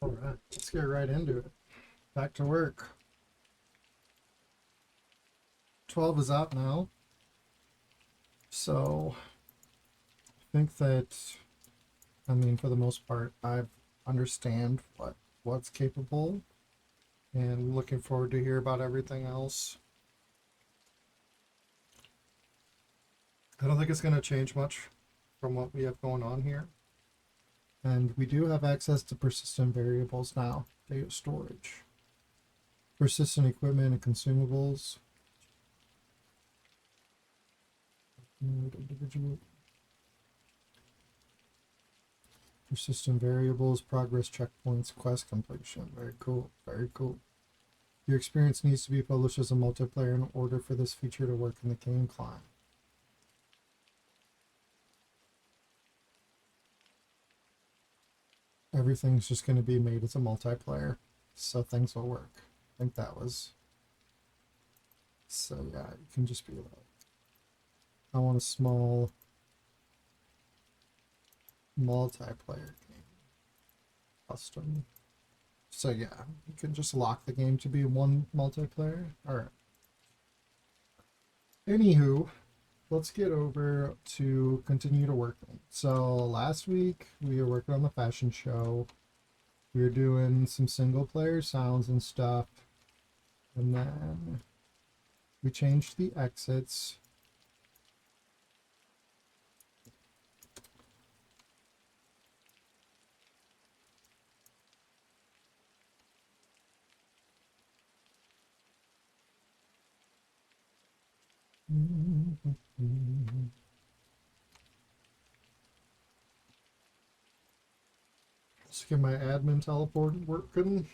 All right, let's get right into it. Back to work. 12 is out now. So I think that, for the most part, I understand what's capable, and looking forward to hear about everything else. I don't think it's going to change much from what we have going on here. And we do have access to persistent variables now, data storage, persistent equipment and consumables, individual persistent variables, progress checkpoints, quest completion. Very cool. Very cool. Your experience needs to be published as a multiplayer in order for this feature to work in the game client. Everything's just going to be made as a multiplayer, so things will work. I think that was... So yeah, you can just be like, I want a small multiplayer game. Custom. So yeah, you can just lock the game to be one multiplayer. Alright. Anywho, let's get over to continue to work. So last week we were working on the fashion show. We were doing some single player sounds and stuff. And then we changed the exits. Let's get my admin teleport working.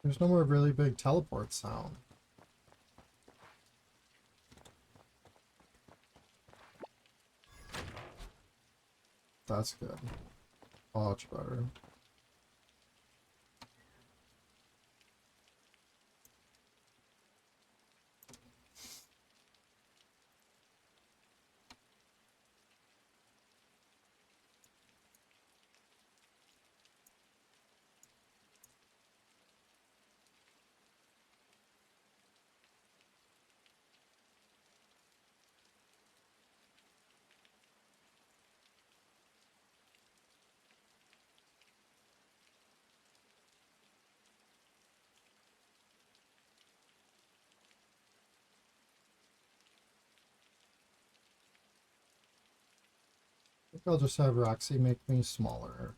There's no more really big teleport sound. That's good. Much better. I think I'll just have Roxy make me smaller.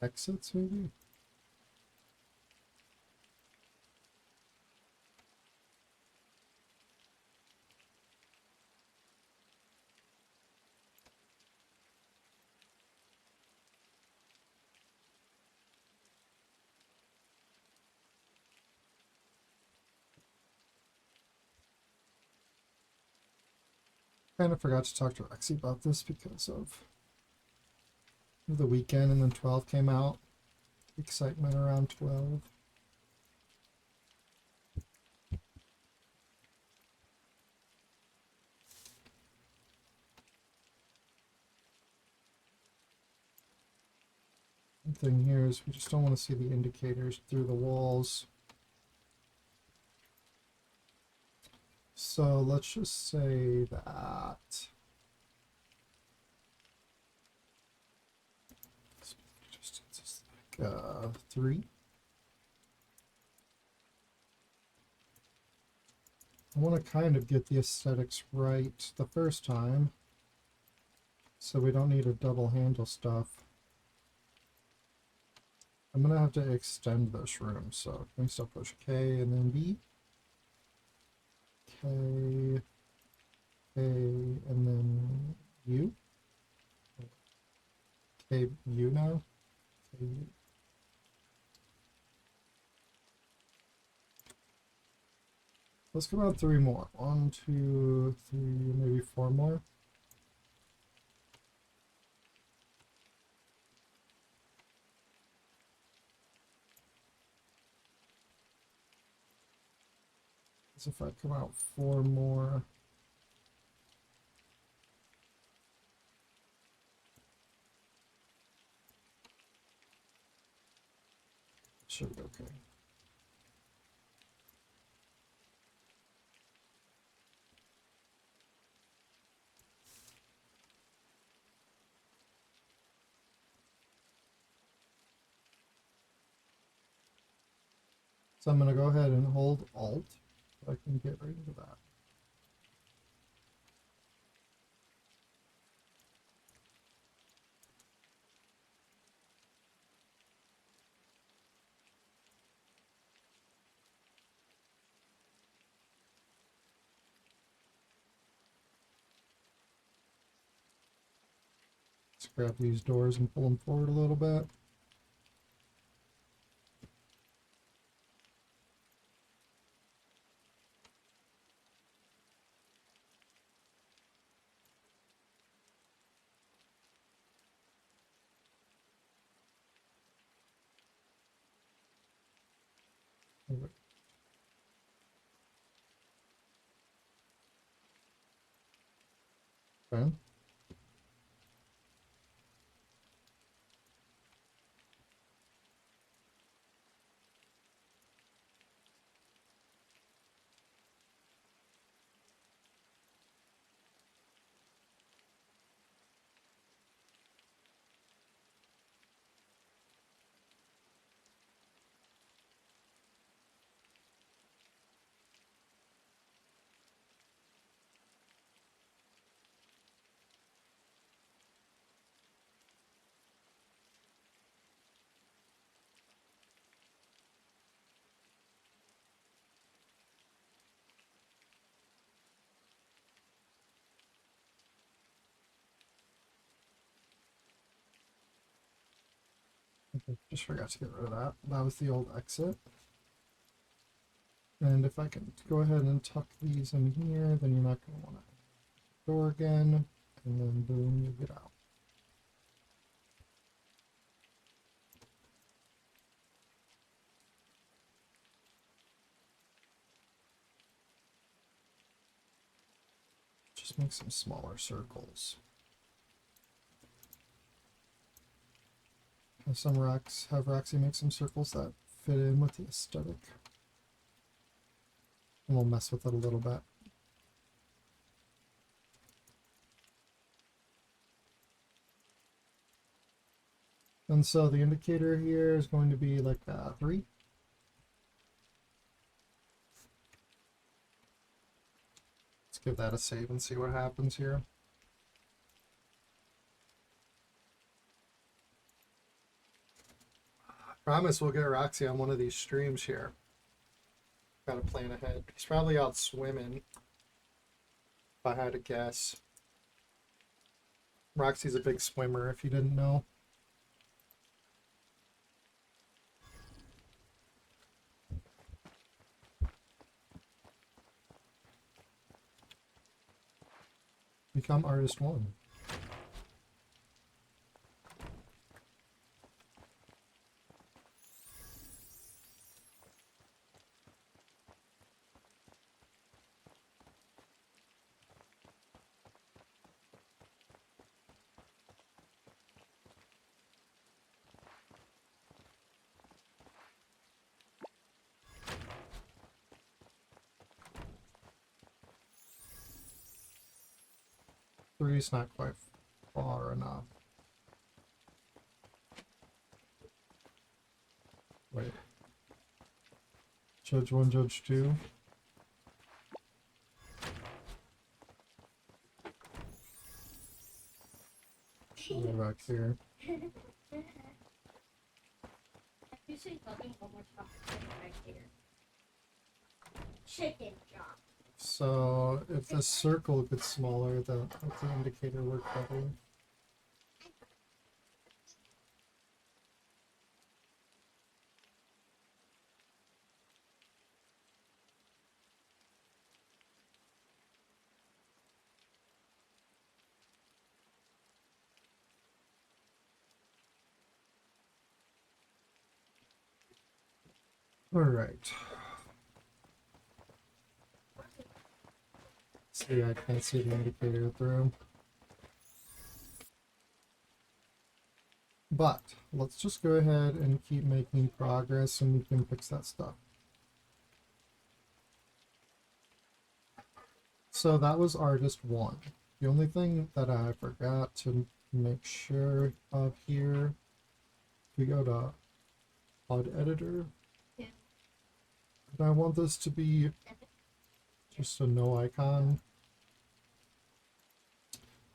Exits, maybe? Kind of forgot to talk to Roxy about this because of the weekend, and then 12 came out. Excitement around 12. The thing here is we just don't want to see the indicators through the walls. So let's just say that just like 3. I want to kind of get the aesthetics right the first time, so we don't need to double handle stuff. I'm gonna have to extend this room, so can we still push K and then B? K, K, and then U? K, U now? K, U. Let's come out 3 more. 1, 2, 3, maybe 4 more. As if I come out 4 more. Should be okay. So I'm going to go ahead and hold Alt so I can get rid of that. Let's grab these doors and pull them forward a little bit. Okay. Okay, just forgot to get rid of that. That was the old exit. And if I can go ahead and tuck these in here, then you're not going to want to door again. And then boom, you get out. Just make some smaller circles. Have Roxy make some circles that fit in with the aesthetic. And we'll mess with it a little bit. And so the indicator here is going to be like 3. Let's give that a save and see what happens here. I promise we'll get Roxy on one of these streams here. Gotta plan ahead. He's probably out swimming, if I had to guess. Roxy's a big swimmer, if you didn't know. Become artist 1. Three's not quite far enough. Wait. Judge 1, Judge 2. Go back here. actually talking one more time right here. Chicken job. So if the circle gets smaller, the indicator work better. All right. See, I can't see the indicator through. But let's just go ahead and keep making progress and we can fix that stuff. So that was artist 1. The only thing that I forgot to make sure of here, we go to HUD editor. Yeah. And I want this to be just a no icon.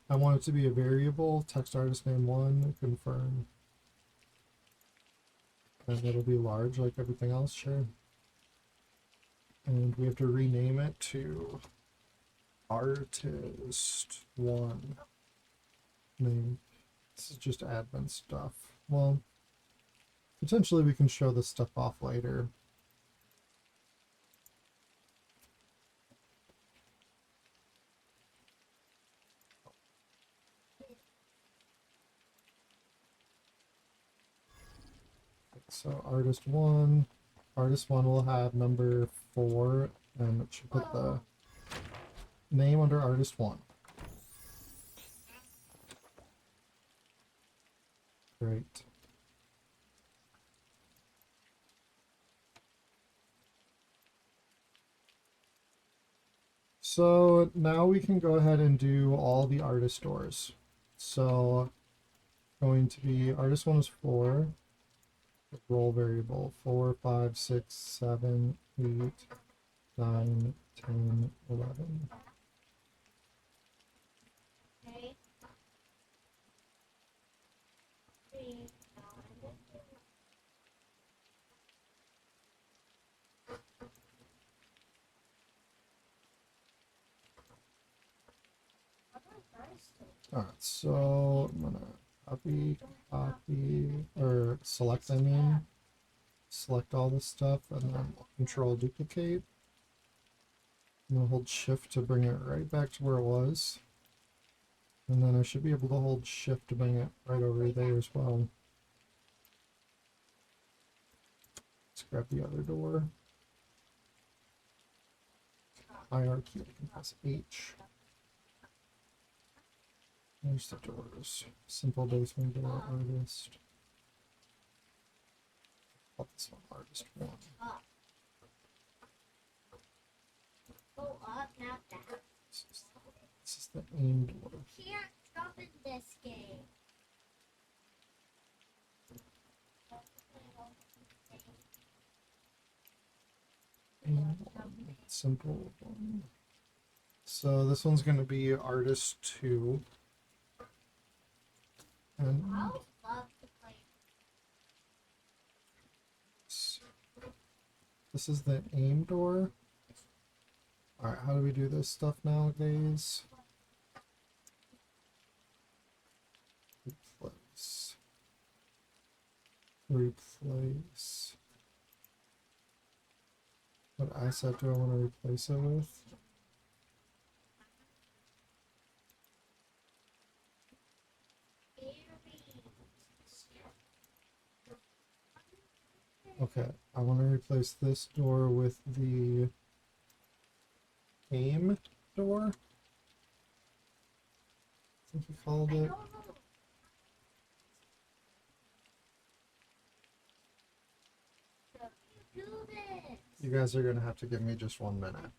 I want it to be a variable, text artist name 1, confirm. And it'll be large like everything else, sure. And we have to rename it to artist 1 name. This is just admin stuff. Well, potentially we can show this stuff off later. So artist 1 will have number 4, and it should put the name under artist 1. Great. So now we can go ahead and do all the artist stores. So going to be artist 1 is 4. Role variable 4, 5, 6, 7, 8, 9, 10, 11. Okay. 3, 9. Alright, so I'm gonna copy, or select, I mean. Select all this stuff and then control duplicate. I'm gonna hold shift to bring it right back to where it was. And then I should be able to hold shift to bring it right over there as well. Let's grab the other door. Hierarchy, I can press H. There's the doors. Simple basement door, artist. Call this one artist 1. Go up, not down. This is the aim door. Can't jump in this game. Aim 1. Simple 1. So this one's going to be artist 2. And I would love to play. this is the aim door. Alright, how do we do this stuff nowadays? Replace. Replace. What asset do I want to replace it with? Okay, I want to replace this door with the aim door. I think we called it. You guys are going to have to give me just 1 minute.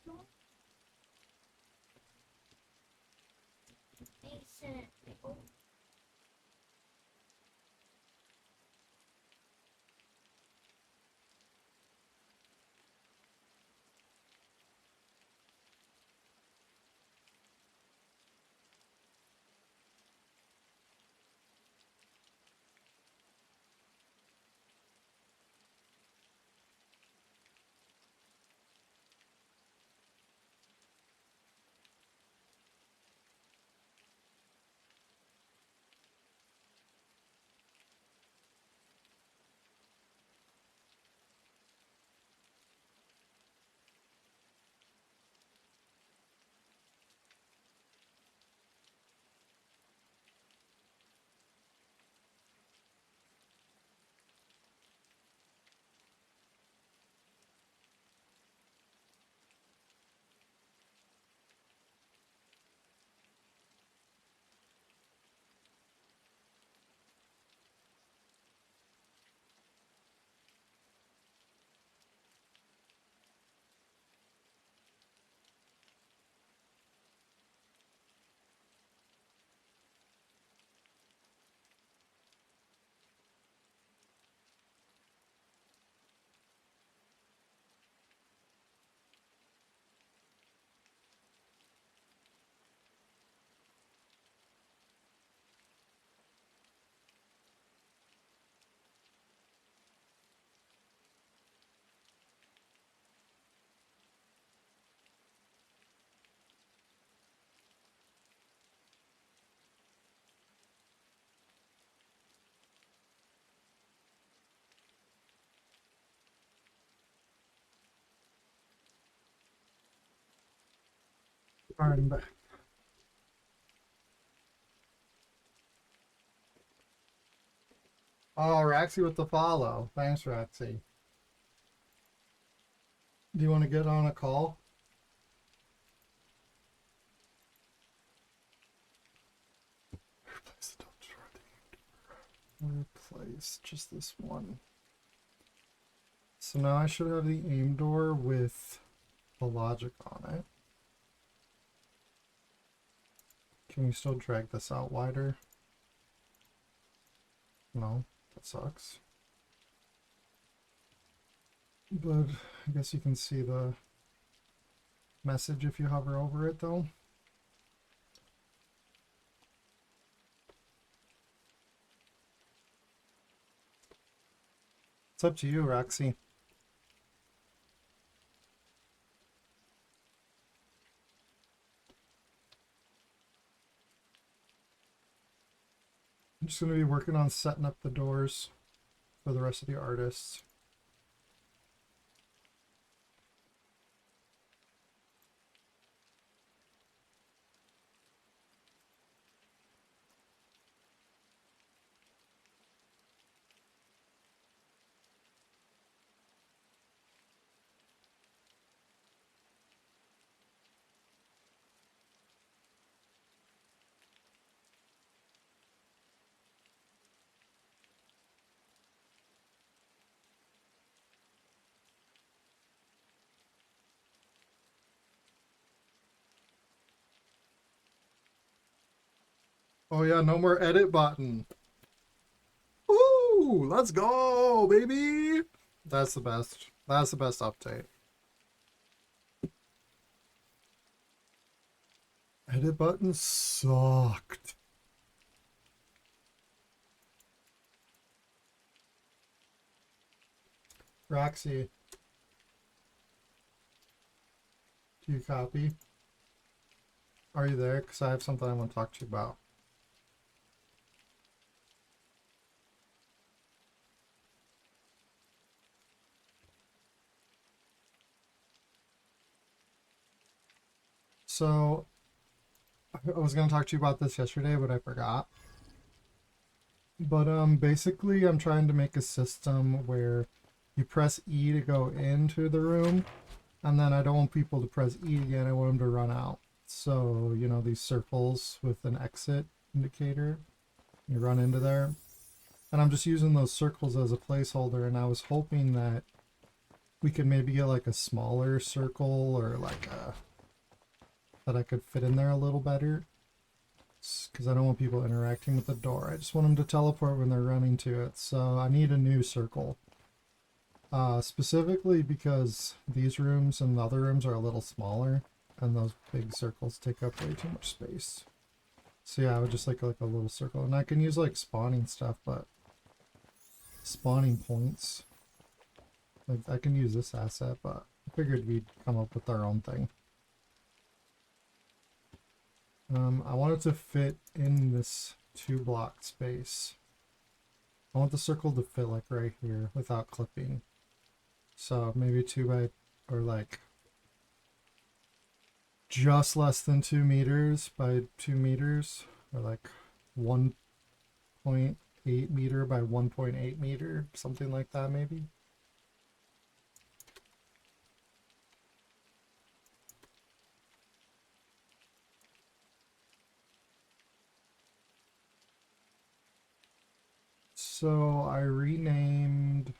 Alright, I'm back. Oh, Raxy with the follow. Thanks, Raxy. Do you want to get on a call? Replace the door. Replace just this one. So now I should have the aim door with the logic on it. Can we still drag this out wider? No, that sucks. But I guess you can see the message if you hover over it though. It's up to you, Roxy. I'm just going to be working on setting up the doors for the rest of the artists. Oh yeah, no more edit button. Woo! Let's go, baby! That's the best. That's the best update. Edit button sucked. Roxy, do you copy? Are you there? Because I have something I want to talk to you about. So, I was going to talk to you about this yesterday, but I forgot. But basically I'm trying to make a system where you press E to go into the room, and then I don't want people to press E again, I want them to run out. So, you know, these circles with an exit indicator, you run into there. And I'm just using those circles as a placeholder, and I was hoping that we could maybe get like a smaller circle or like a that I could fit in there a little better. Because I don't want people interacting with the door. I just want them to teleport when they're running to it. So I need a new circle. Specifically because these rooms and the other rooms are a little smaller, and those big circles take up way too much space. So yeah, I would just like a little circle. And I can use like spawning stuff, but spawning points. Like I can use this asset, but I figured we'd come up with our own thing. I want it to fit in this 2-block space. I want the circle to fit like right here without clipping. So maybe 2 by, or like just less than 2 meters by 2 meters, or like 1.8 meter by 1.8 meter, something like that maybe. So I renamed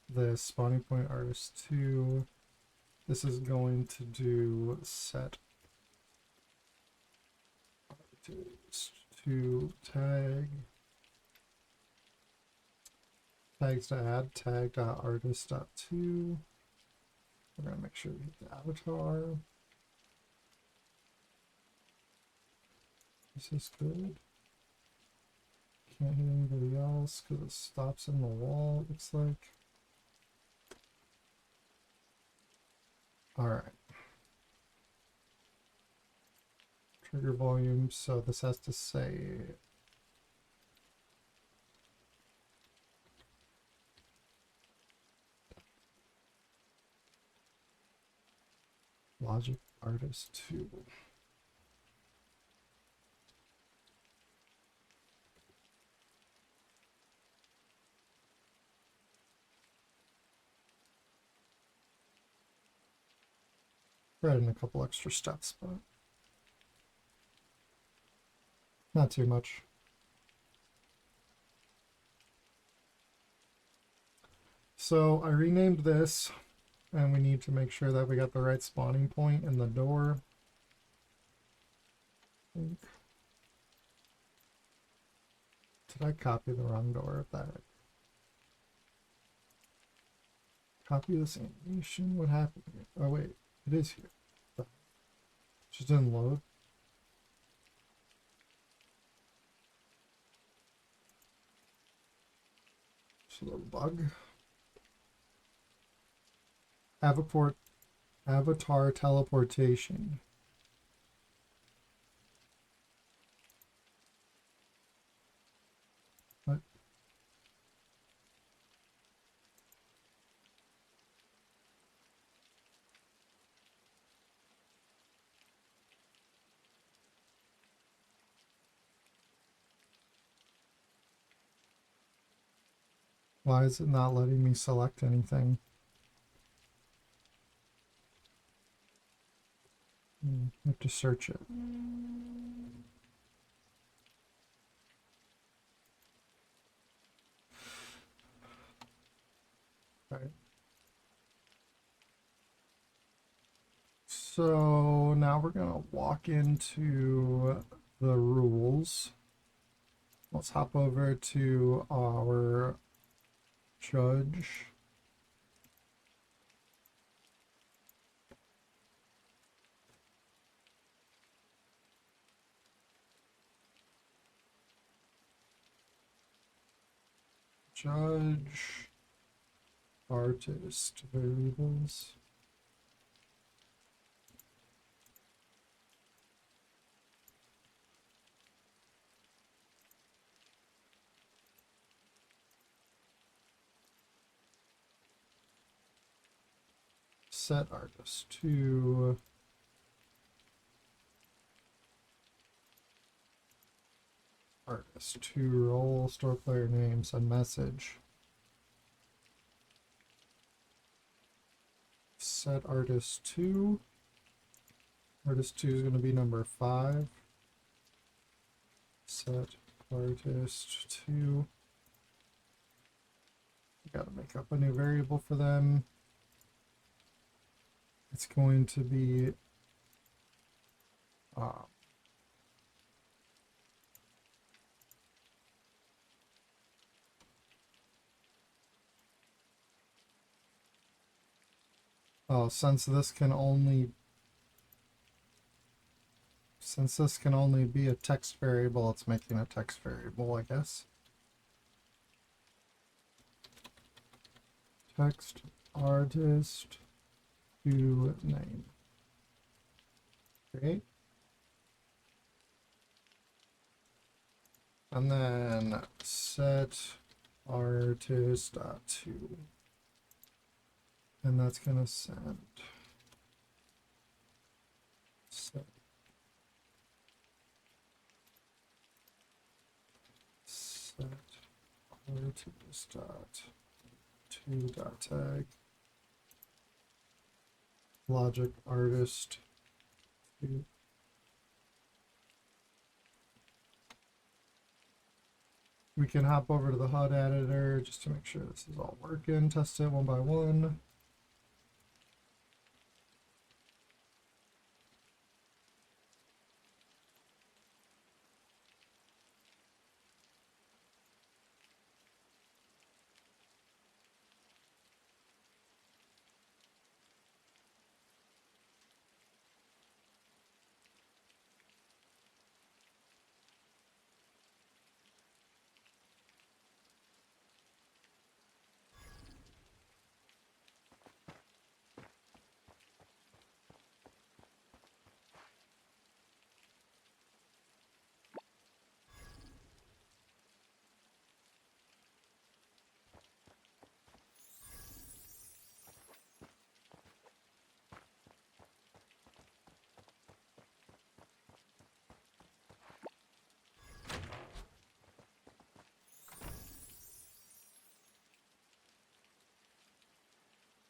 the spawning point artist 2. This is going to do set artist to tag. Tags to add, tag.artist.2. We're going to make sure we hit the avatar. This is good. Can't hit anybody else because it stops in the wall, it looks like. Alright. Trigger volume, so this has to say Logic Artist 2. We're adding a couple extra steps, but not too much. So I renamed this, and we need to make sure that we got the right spawning point in the door. Did I copy the wrong door of that? Copy this animation? What happened here? Oh wait, it is here. Just didn't load. Just a little bug. Avatar teleportation. What? Why is it not letting me select anything? I have to search it. Right. So now we're gonna walk into the rules. Let's hop over to our judge. Judge artist variables. Set artist to artist to role, store player names, and message. Set artist to. Artist 2 is going to be number 5. Set artist 2. Got to make up a new variable for them. It's going to be oh, since this can only be a text variable, it's making a text variable, I guess. Text artist to name. Great. And then set artist to, and that's gonna send set artist to tag logic artist to. We can hop over to the HUD editor just to make sure this is all working. Test it one by one.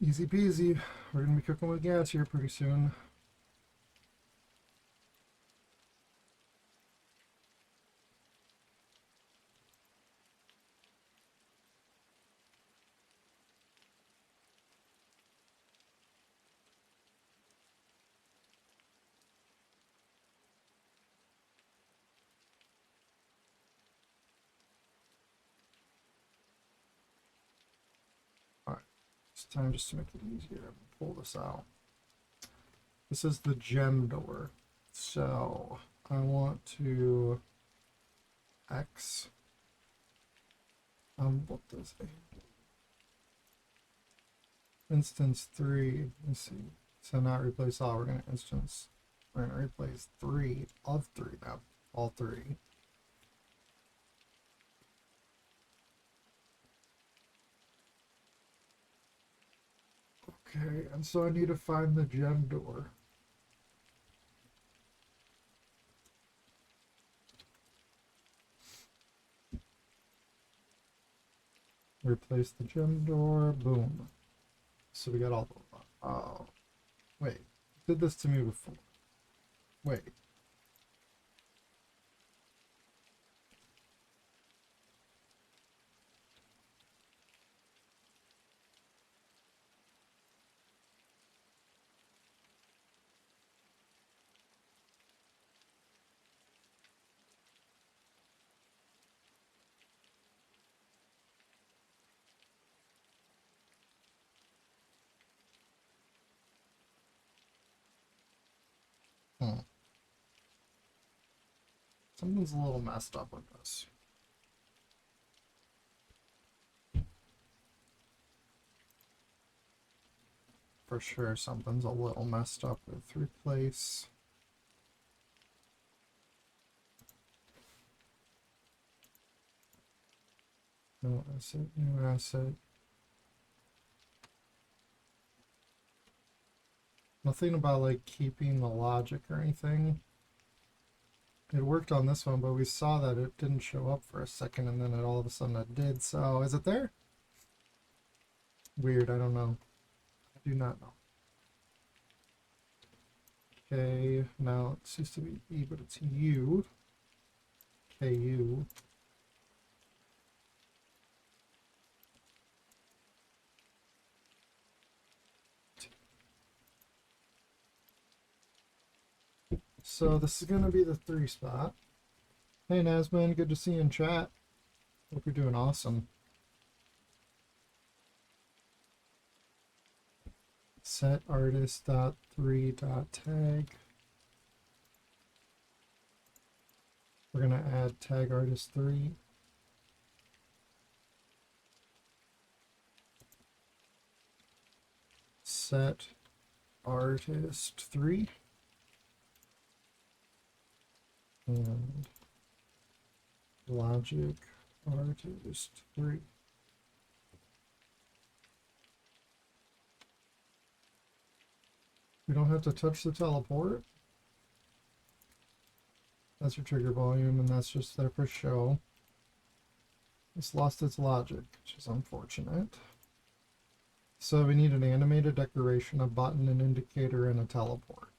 Easy peasy. We're gonna be cooking with gas here pretty soon. Alright, it's time just to make it easier. Pull this out. This is the gem door. So I want to X. What does instance 3? Let's see. So not replace all. We're gonna instance. We're gonna replace 3 of 3 now. All 3. Okay, and so I need to find the gem door. Replace the gem door. Boom. So we got all the. Oh, wait. Did this to me before. Wait. Hmm. Something's a little messed up with this. For sure, something's a little messed up with replace. No asset, new asset. Nothing about like keeping the logic or anything. It worked on this one, but we saw that it didn't show up for a second and then it all of a sudden it did. So is it there? Weird, I don't know. I do not know. Okay, now it used to be E, but it's U. KU. So this is gonna be the 3 spot. Hey Nasman, good to see you in chat. Hope you're doing awesome. Set artist dot 3 dot tag. We're gonna add tag artist 3. Set artist 3. And logic artist 3. We don't have to touch the teleport. That's your trigger volume, and that's just there for show. It's lost its logic, which is unfortunate. So we need an animated decoration, a button, an indicator, and a teleport.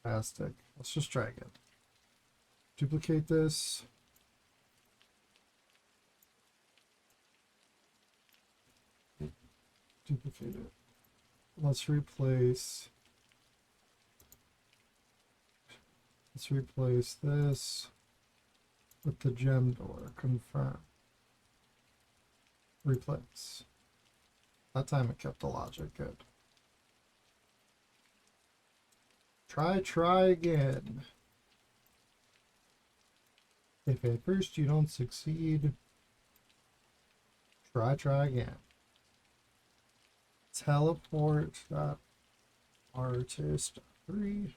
Fantastic. Let's just drag it. Duplicate this. Duplicate it. Let's replace this with the gem door. Confirm. Replace. That time it kept the logic good. Try again. If at first you don't succeed, try again. Teleport that artist 3.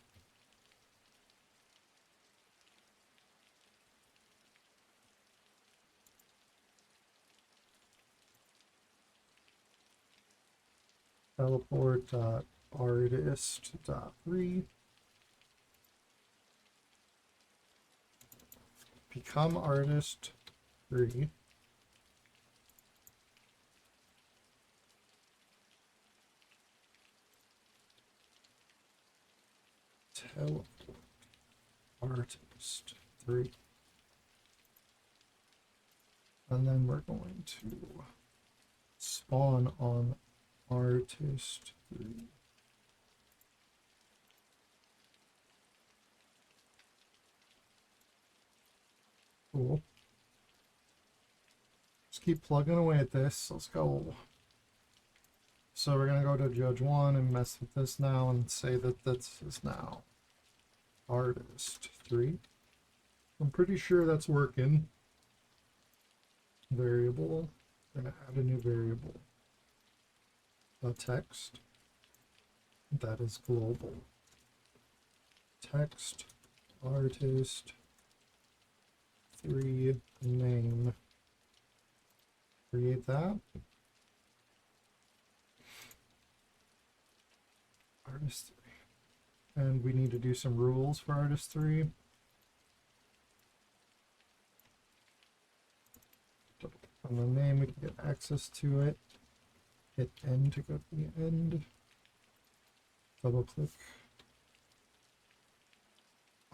Teleport dot artist dot 3. Become artist 3. teleport artist 3. And then we're going to spawn on artist 3. Cool. Just keep plugging away at this. Let's go. So we're going to go to Judge 1 and mess with this now and say that this is now artist 3. I'm pretty sure that's working. Variable. We're going to add a new variable. A text. That is global. Text artist 3 name. Create that. Artist 3. And we need to do some rules for artist 3. On the name, we can get access to it. Hit N to go to the end. Double click.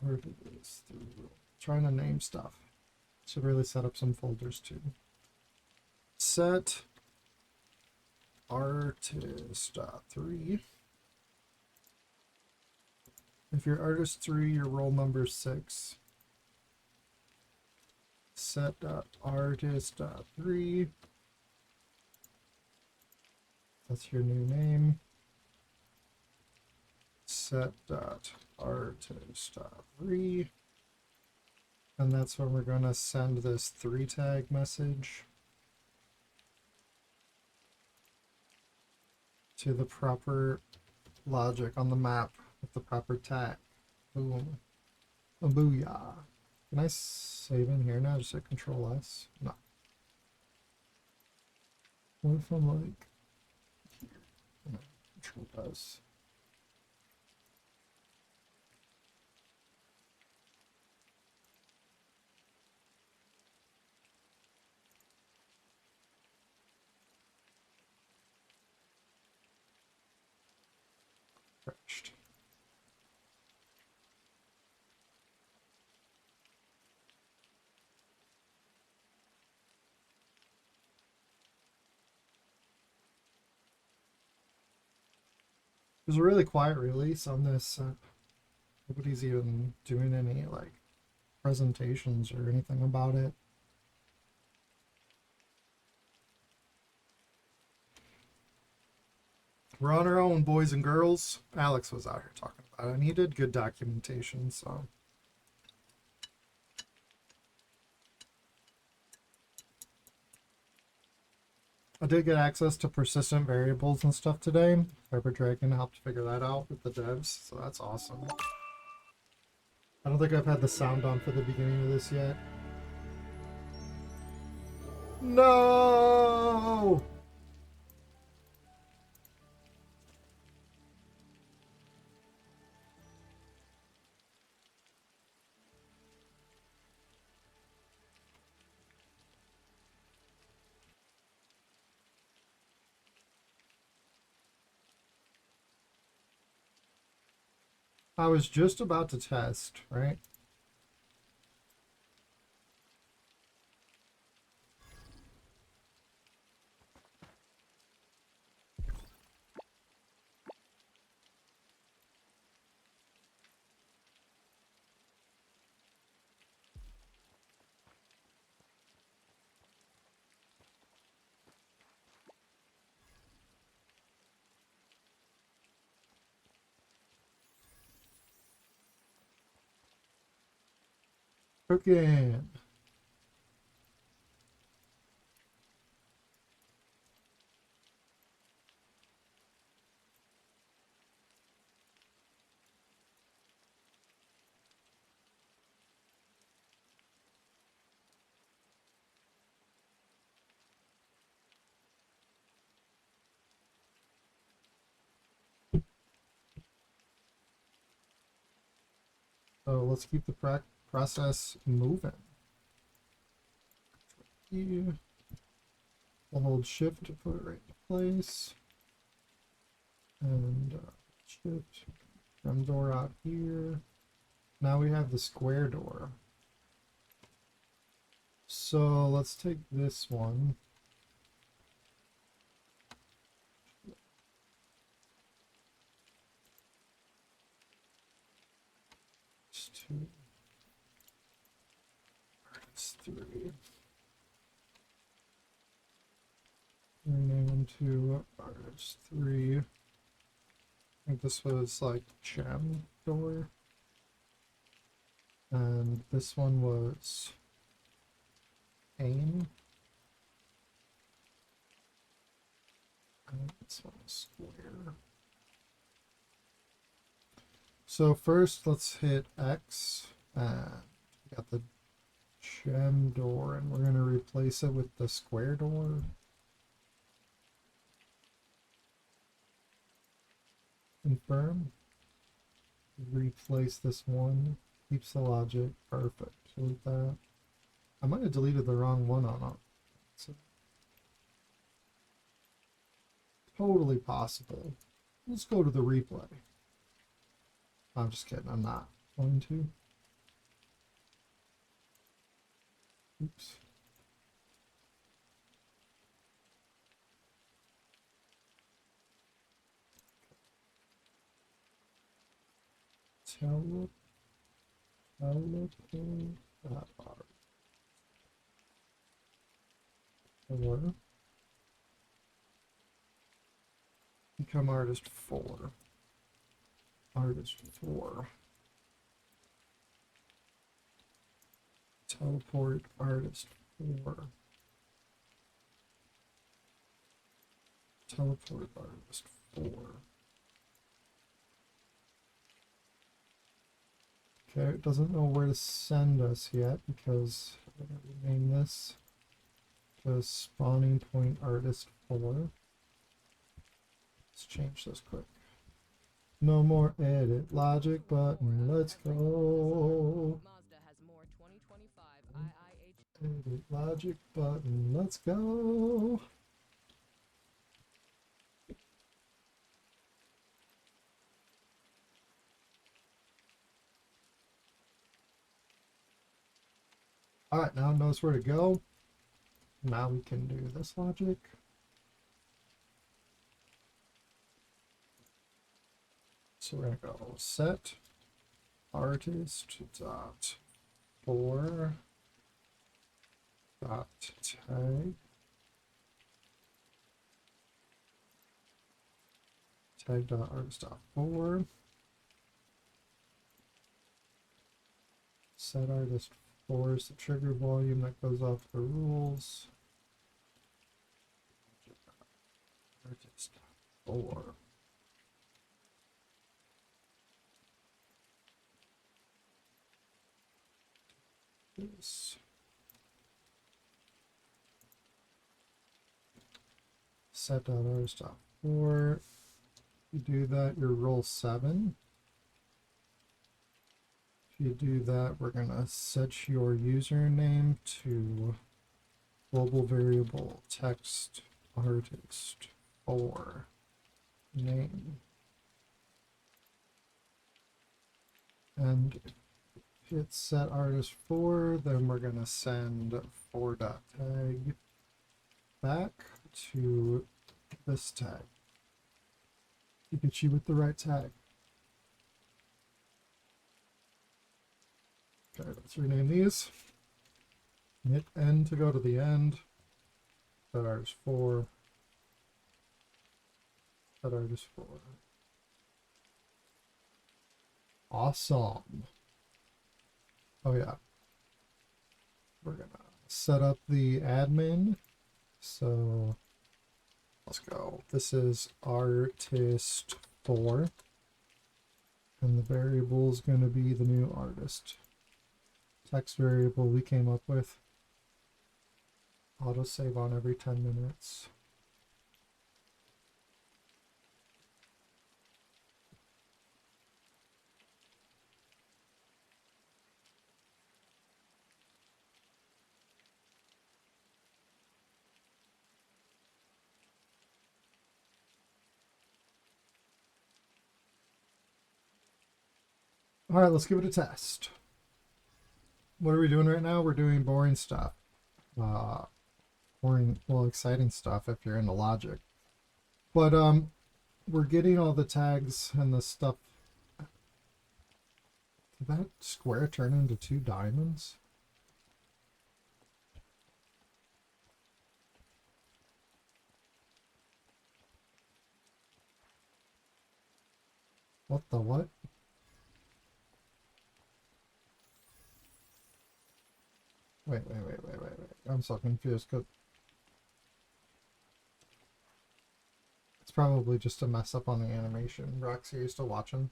Artist 3. Trying to name stuff. Should really set up some folders too. Set artist 3. If you're artist 3, your roll number is 6. Set artist 3. That's your new name. Set artist 3. And that's when we're going to send this 3 tag message to the proper logic on the map with the proper tag. Boom. A booyah. Can I save in here now? Just hit Control S? No. What if I'm like here? No, Control S. Crashed. It was a really quiet release on this. Nobody's even doing any like presentations or anything about it. We're on our own, boys and girls. Alex was out here talking about it, and he did good documentation, so. I did get access to persistent variables and stuff today. Hyper Dragon helped figure that out with the devs, so that's awesome. I don't think I've had the sound on for the beginning of this yet. No! I was just about to test, right? Cooking. So let's keep the process moving. We'll hold shift to put it right into place. And shift, trim door out here. Now we have the square door. So let's take this one. It's 2. It's 3. Rename them to artist 3. I think this was like gem door. And this one was aim. And this one is square. So first let's hit X, and we got the gem door, and we're going to replace it with the square door. Confirm. Replace this one. Keeps the logic. Perfect. Delete that. I might have deleted the wrong one on it. So, totally possible. Let's go to the replay. I'm just kidding. I'm not going to. Oops. Teleport that art. Or become artist 4. Artist 4. Teleport artist 4. Teleport artist 4. Okay, it doesn't know where to send us yet because I'm going to rename this to spawning point artist 4. Let's change this quick. No more edit logic button. Let's go. Edit logic button. Let's go. Alright, now it knows where to go. Now we can do this logic. So we're going to go set artist dot 4 dot tag dot artist dot 4 set artist 4 is the trigger volume that goes off the rules. Artist 4. This. Set.artist.4. You do that, you roll 7. If you do that, we're going to set your username to global variable text artist 4 name. And hit set artist 4, then we're going to send 4.tag back to this tag to get you with the right tag. Okay, let's rename these. Hit N to go to the end. Set artist 4. Set artist 4. Awesome. Oh yeah. We're gonna set up the admin. So let's go. This is artist 4. And the variable is going to be the new artist. Text variable we came up with. Autosave on every 10 minutes. All right, let's give it a test. What are we doing right now? We're doing boring stuff. Boring, well, exciting stuff if you're into logic. But we're getting all the tags and the stuff. Did that square turn into 2 diamonds? What the what? Wait. I'm so confused. It's probably just a mess up on the animation. Roxy, are you still watching?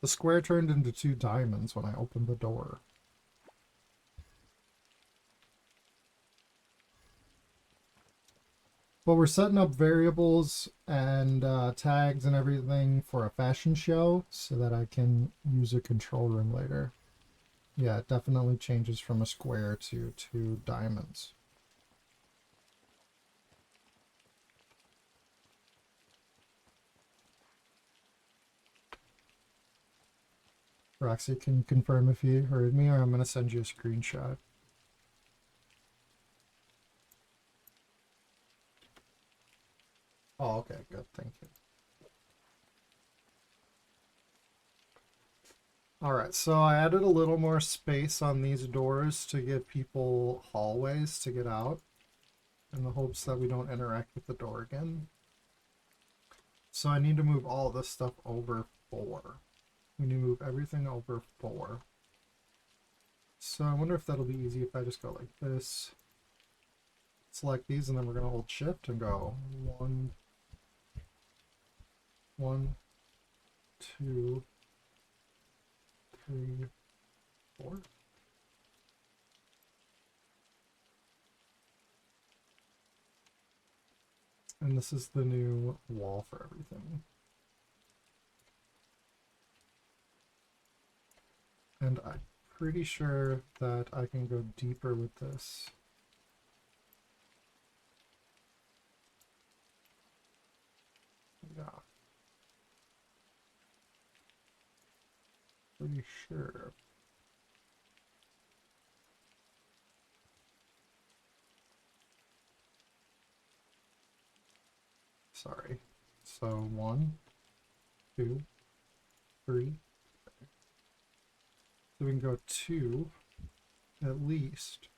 The square turned into 2 diamonds when I opened the door. Well, we're setting up variables and tags and everything for a fashion show so that I can use a control room later. Yeah, it definitely changes from a square to 2 diamonds. Roxy, can you confirm if you heard me, or I'm going to send you a screenshot? Oh, okay, good, thank you. Alright, so I added a little more space on these doors to give people hallways to get out, in the hopes that we don't interact with the door again. So I need to move all this stuff over 4. We need to move everything over 4. So I wonder if that'll be easy if I just go like this. Select these, and then we're going to hold shift and go 1, 1, 2, 3, 4. And this is the new wall for everything. And I'm pretty sure that I can go deeper with this. Yeah. Pretty sure. Sorry. So 1, 2, 3. So we can go 2 at least.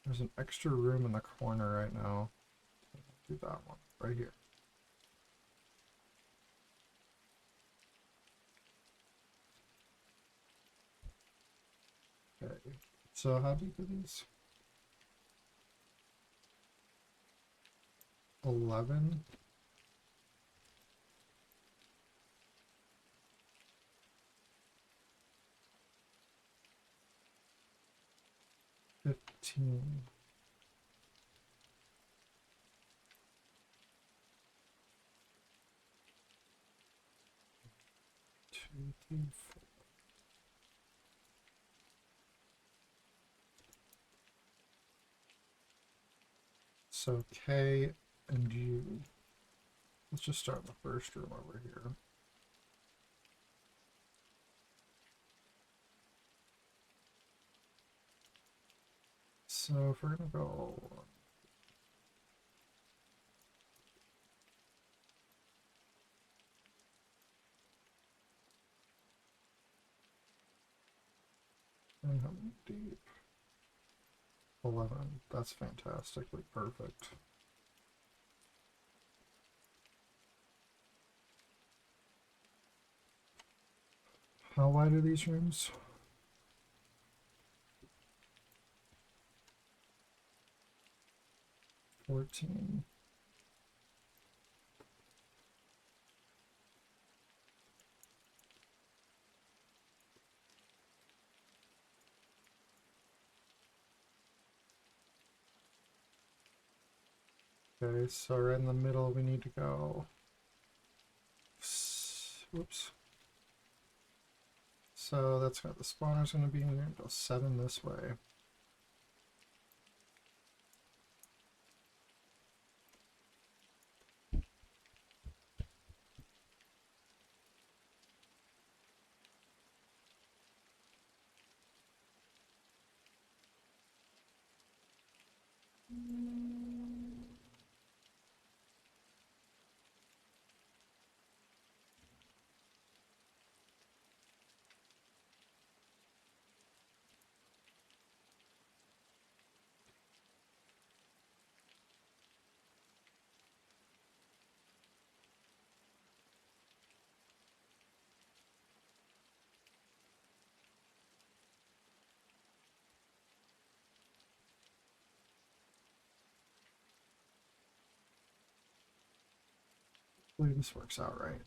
There's an extra room in the corner right now. Do that one right here. Okay. So how deep are these? 11. 15. Two, three, four. So K and U. Let's just start in the first room over here. So if we're gonna go 900 deep. 11. That's fantastically perfect. How wide are these rooms? 14. Okay, so right in the middle we need to go. Whoops. So that's got the spawner's going to be in there. Go 7 this way. Hopefully this works out right.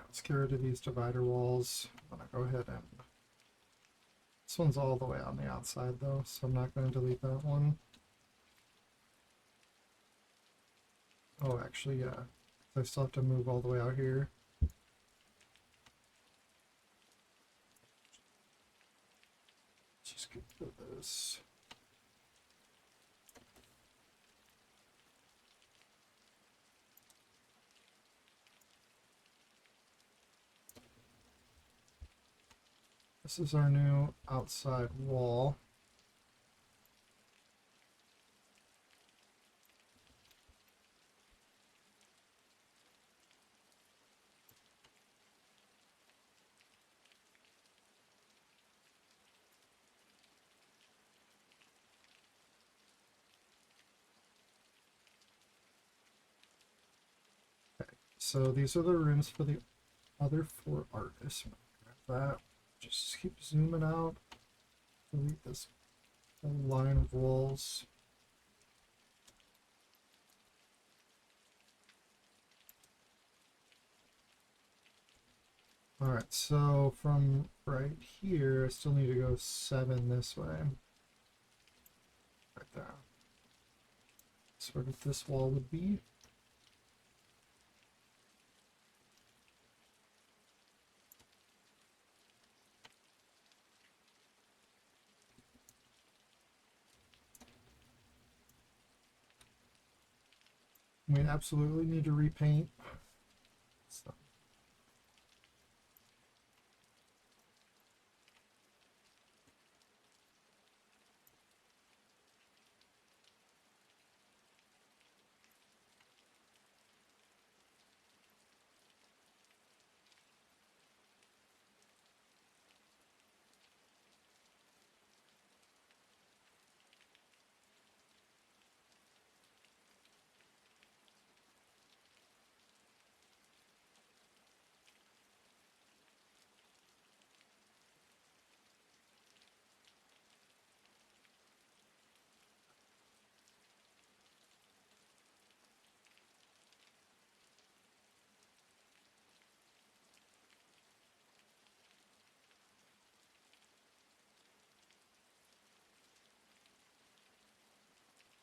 Let's get rid of these divider walls. I'm gonna go ahead and... This one's all the way on the outside though, so I'm not going to delete that one. Oh, actually, yeah. I still have to move all the way out here. Just get rid of this. This is our new outside wall. So these are the rooms for the other 4 artists. Grab that. Just keep zooming out. Delete this whole line of walls. Alright, so from right here, I still need to go 7 this way. Right there. That's where this wall would be. We absolutely need to repaint. So.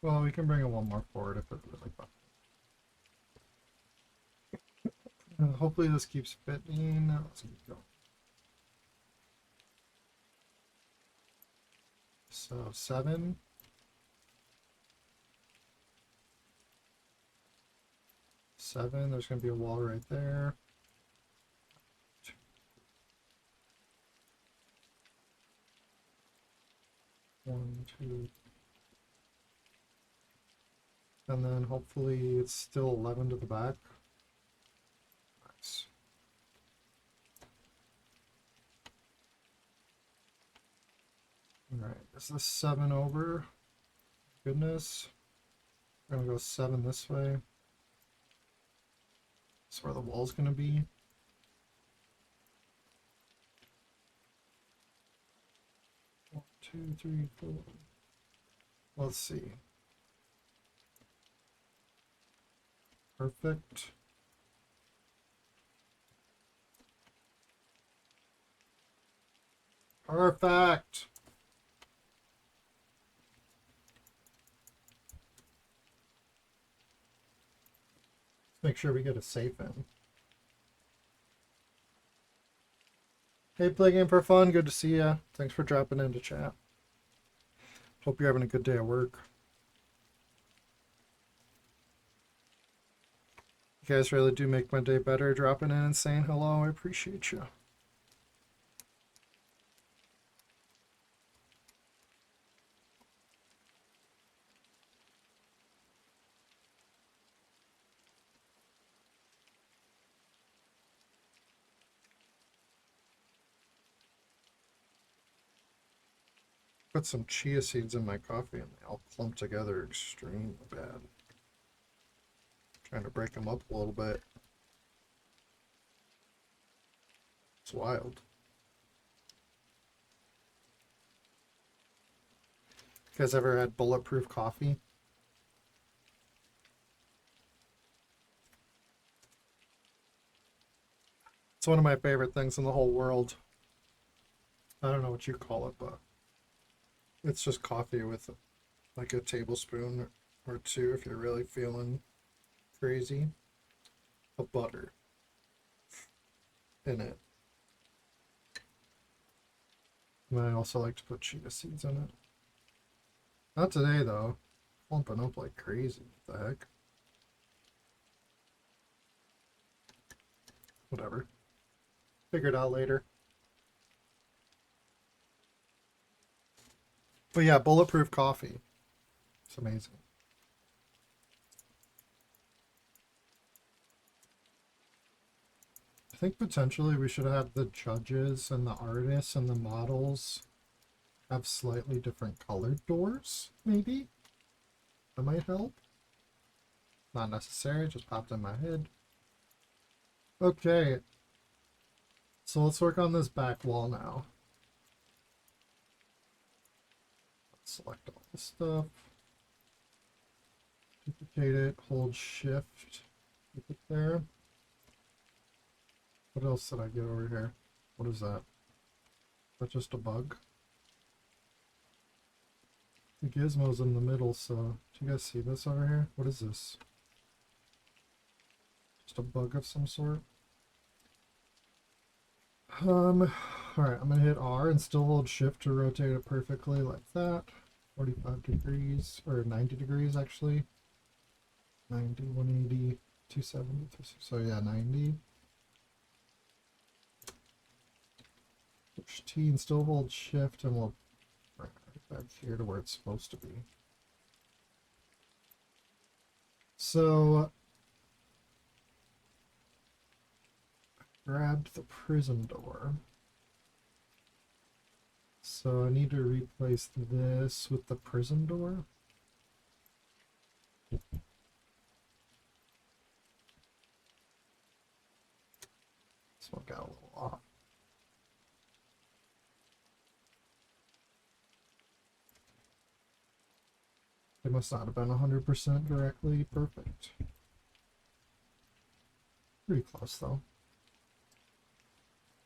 Well, we can bring it one more forward if it really bugs. Hopefully this keeps fitting. Let's keep going. So 7. 7, there's going to be a wall right there. 1, 2. And then hopefully it's still 11 to the back. Nice. Alright, is this 7 over? Goodness. We're going to go 7 this way. That's where the wall's going to be. One, 2, 3, 4. Let's see. Perfect. Perfect. Let's make sure we get a safe in. Hey, play game for fun. Good to see ya. Thanks for dropping into chat. Hope you're having a good day at work. You guys really do make my day better dropping in and saying hello. I appreciate you. Put some chia seeds in my coffee and they all clump together extremely bad. Trying to break them up a little bit. It's wild. You guys ever had bulletproof coffee? It's one of my favorite things in the whole world. I don't know what you call it, but it's just coffee with like a tablespoon or two if you're really feeling crazy of butter in it. And I also like to put chia seeds in it. Not today though. Clumping up like crazy. What the heck? Whatever. Figure it out later. But yeah, bulletproof coffee. It's amazing. I think potentially we should have the judges and the artists and the models have slightly different colored doors, maybe? That might help. Not necessary, just popped in my head. Okay. So let's work on this back wall now. Select all the stuff. Duplicate it, hold shift, keep it there. What else did I get over here? What is that? Is that just a bug? The gizmo's in the middle, so do you guys see this over here? What is this? Just a bug of some sort? Alright, I'm gonna hit R and still hold shift to rotate it perfectly like that. 45 degrees, or 90 degrees actually. 90, 180, 270, so yeah, 90. Push T and still hold shift and we'll bring it back here to where it's supposed to be. So, grabbed the prison door. So I need to replace this with the prison door. This one got a little off. It must not have been 100% directly perfect. Pretty close though.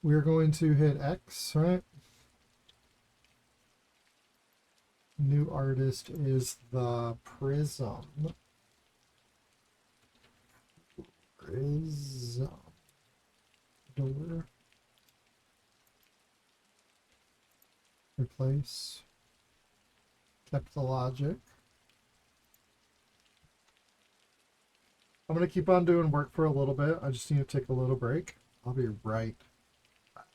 We're going to hit X, right? New artist is the Prism. Prism door. Replace. Kept the logic. I'm going to keep on doing work for a little bit. I just need to take a little break. I'll be right back.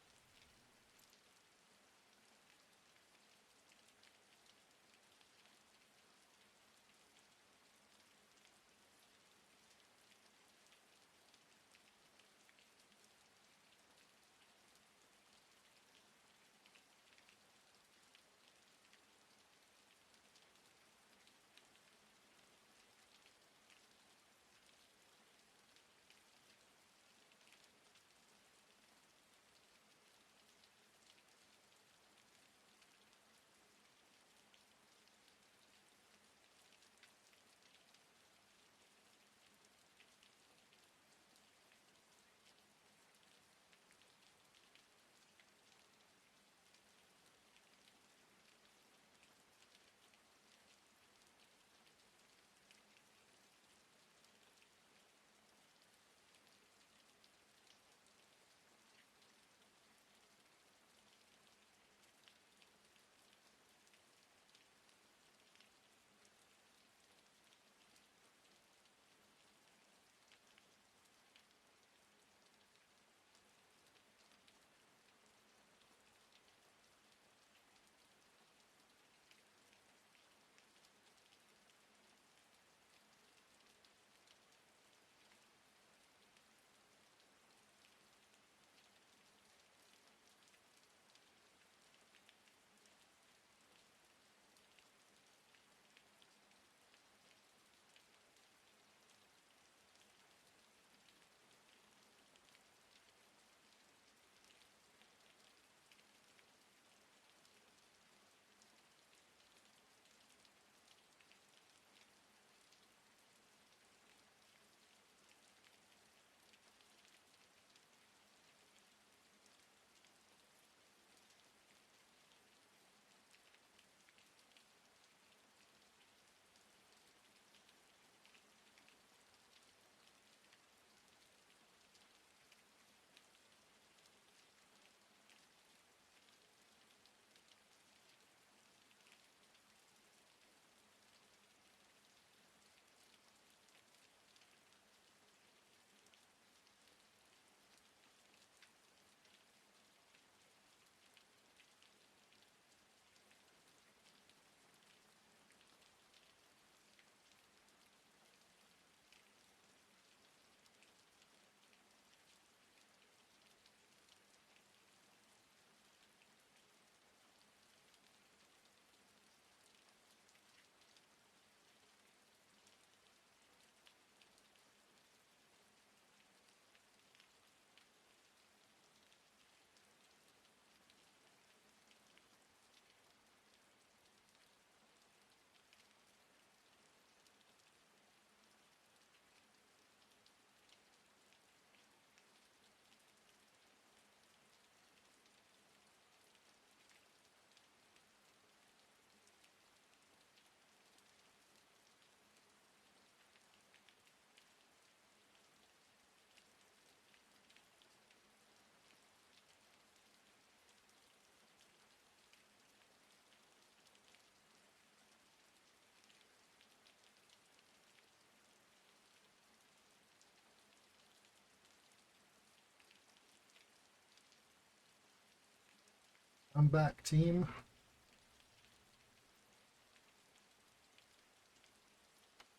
I'm back, team.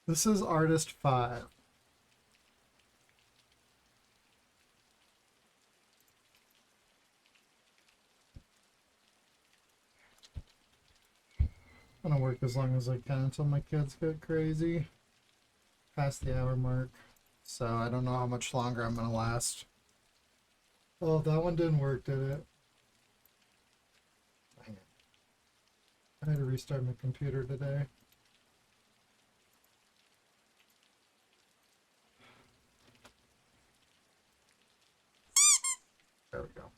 This is Artist 5. I'm gonna work as long as I can until my kids get crazy. Past the hour mark. So I don't know how much longer I'm gonna last. Oh, that one didn't work, did it? Dang it. I had to restart my computer today. There we go.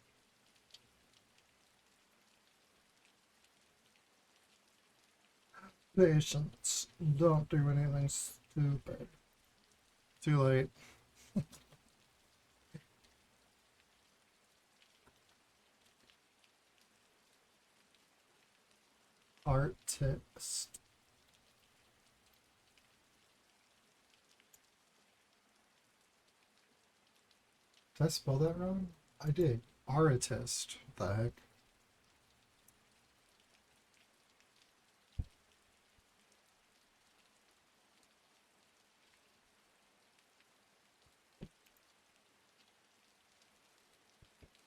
Patience. Don't do anything stupid. Too late. Artist. Did I spell that wrong? I did. Artist. What the heck?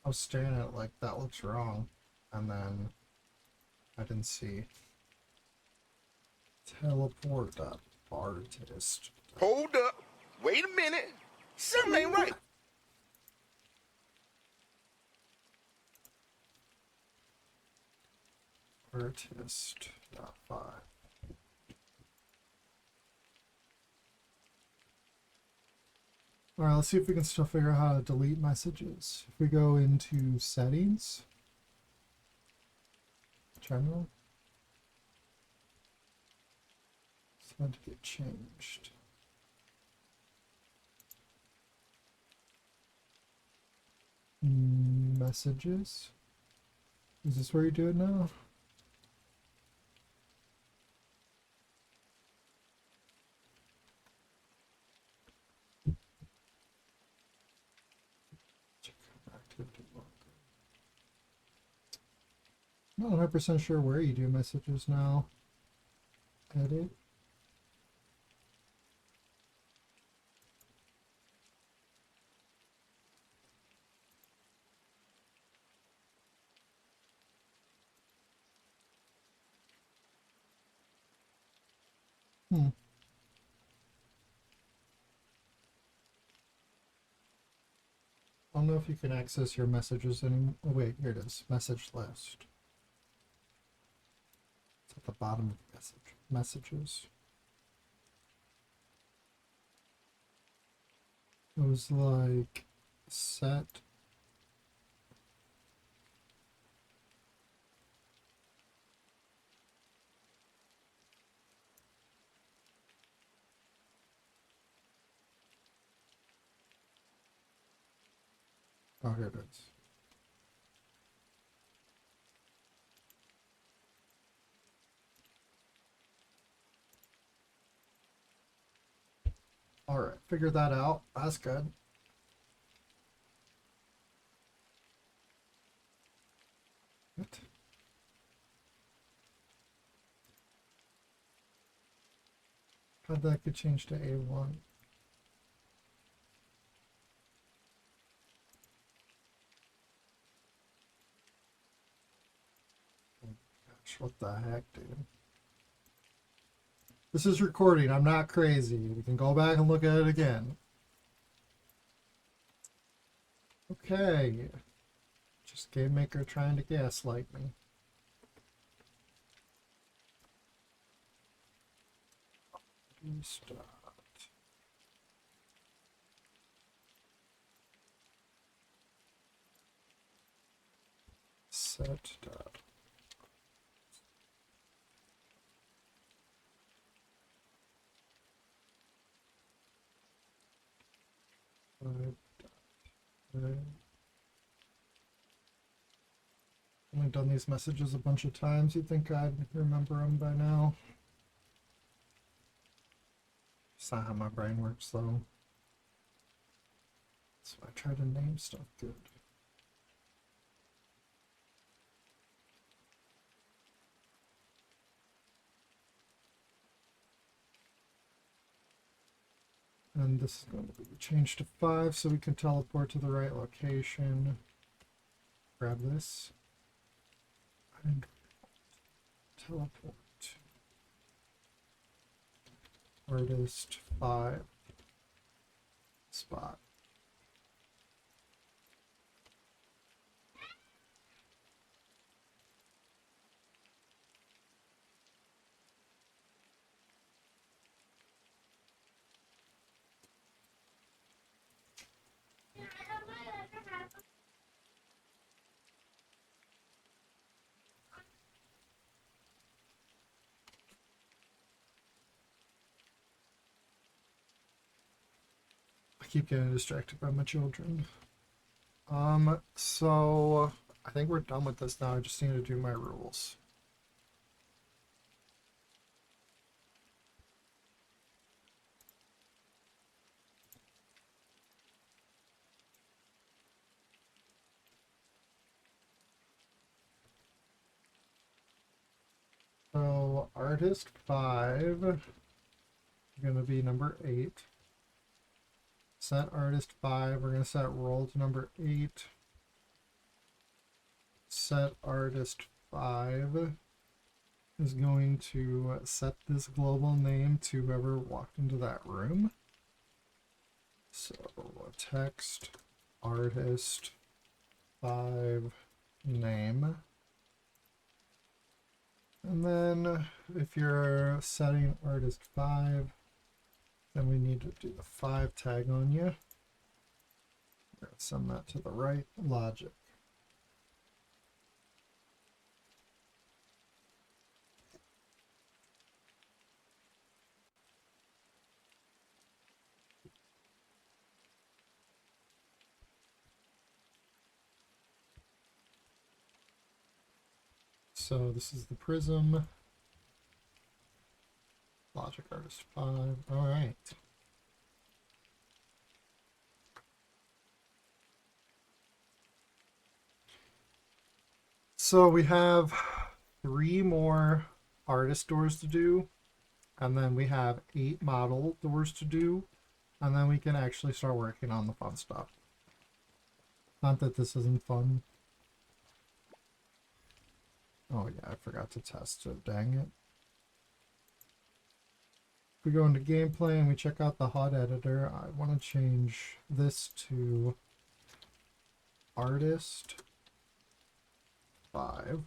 I was staring at it like that looks wrong. And then I didn't see. Teleport artist. Hold up. Wait a minute. Something ain't right. Artist. 5. Alright, let's see if we can still figure out how to delete messages. If we go into settings, general, it's going to get changed. Messages. Is this where you do it now? Check activity log. Not 100% sure where you do messages now. Edit. I don't know if you can access your messages anymore. Oh, wait, here it is. Message list. It's at the bottom of the messages. It was like set. Oh, here it is. All right, figured that out. That's good. What? How'd that get changed to A1? Oh gosh, what the heck, dude? This is recording. I'm not crazy. We can go back and look at it again. Okay. Just GameMaker trying to gaslight me. Start. Set dot. Only done these messages a bunch of times. You'd think I'd remember them by now. It's not how my brain works, though. So I try to name stuff good. And this is going to be changed to 5 so we can teleport to the right location. Grab this. And teleport to artist 5 spot. I keep getting distracted by my children. So I think we're done with this now. I just need to do my rules. So artist 5 is going to be number 8. Set artist 5. We're going to set role to number 8. Set artist 5 is going to set this global name to whoever walked into that room. So text artist 5 name. And then if you're setting artist 5, then we need to do the 5 tag on you. We're going to send that to the right logic. So this is the prism. Logic artist 5. All right. So we have 3 more artist doors to do, and then we have 8 model doors to do, and then we can actually start working on the fun stuff. Not that this isn't fun. Oh yeah, I forgot to test it, dang it. If we go into gameplay and we check out the HUD editor, I want to change this to artist 5.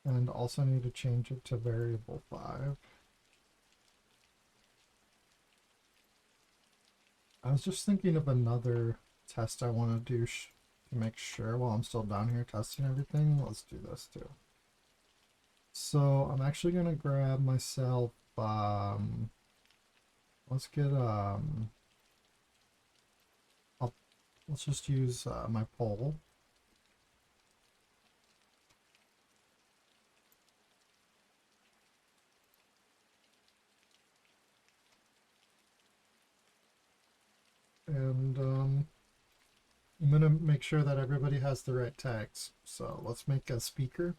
And also need to change it to variable 5. I was just thinking of another test I want to do to make sure while I'm still down here testing everything. Let's do this too. So I'm actually going to grab myself, let's get, let's just use my pole. And I'm going to make sure that everybody has the right tags. So let's make a speaker.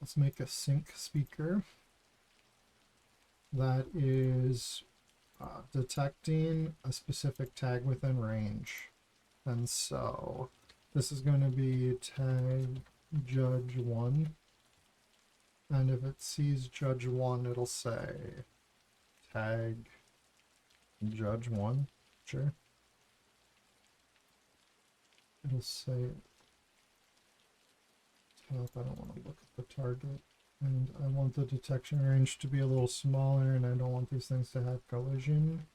Let's make a sync speaker that is detecting a specific tag within range. And so this is going to be tag judge 1. And if it sees judge 1, it'll say tag judge 1. Sure. It'll say top. I don't want to look at the target. And I want the detection range to be a little smaller, and I don't want these things to have collision.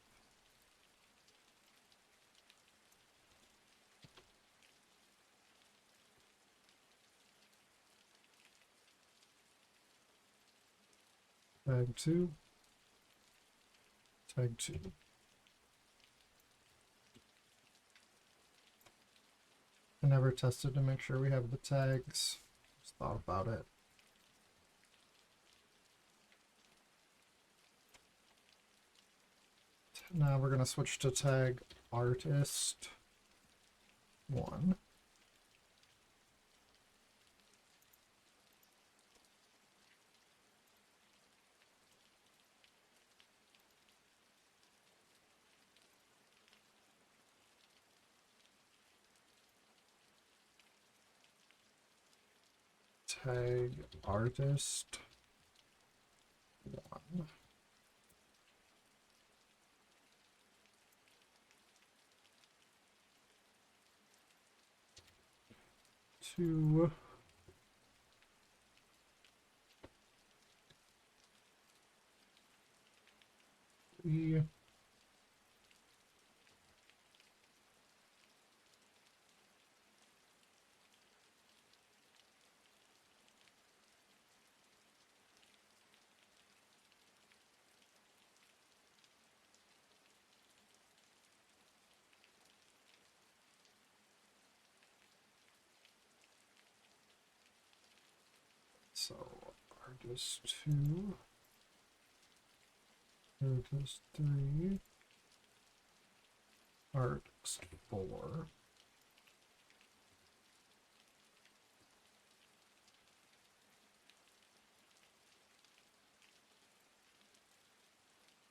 Tag 2. Tag 2. I never tested to make sure we have the tags. Just thought about it. Now we're going to switch to tag artist 1. Tag artist 1. 2. 3. So artist 2, artist 3, artist 4,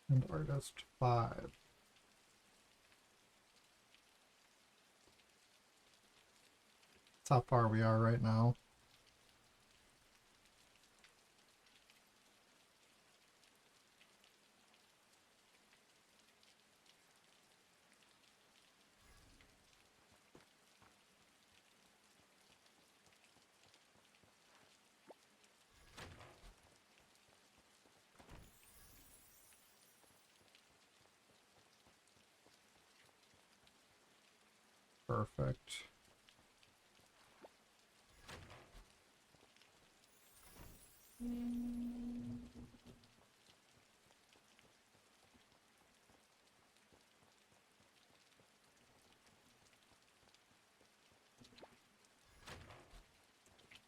and artist 5. That's how far we are right now. Perfect.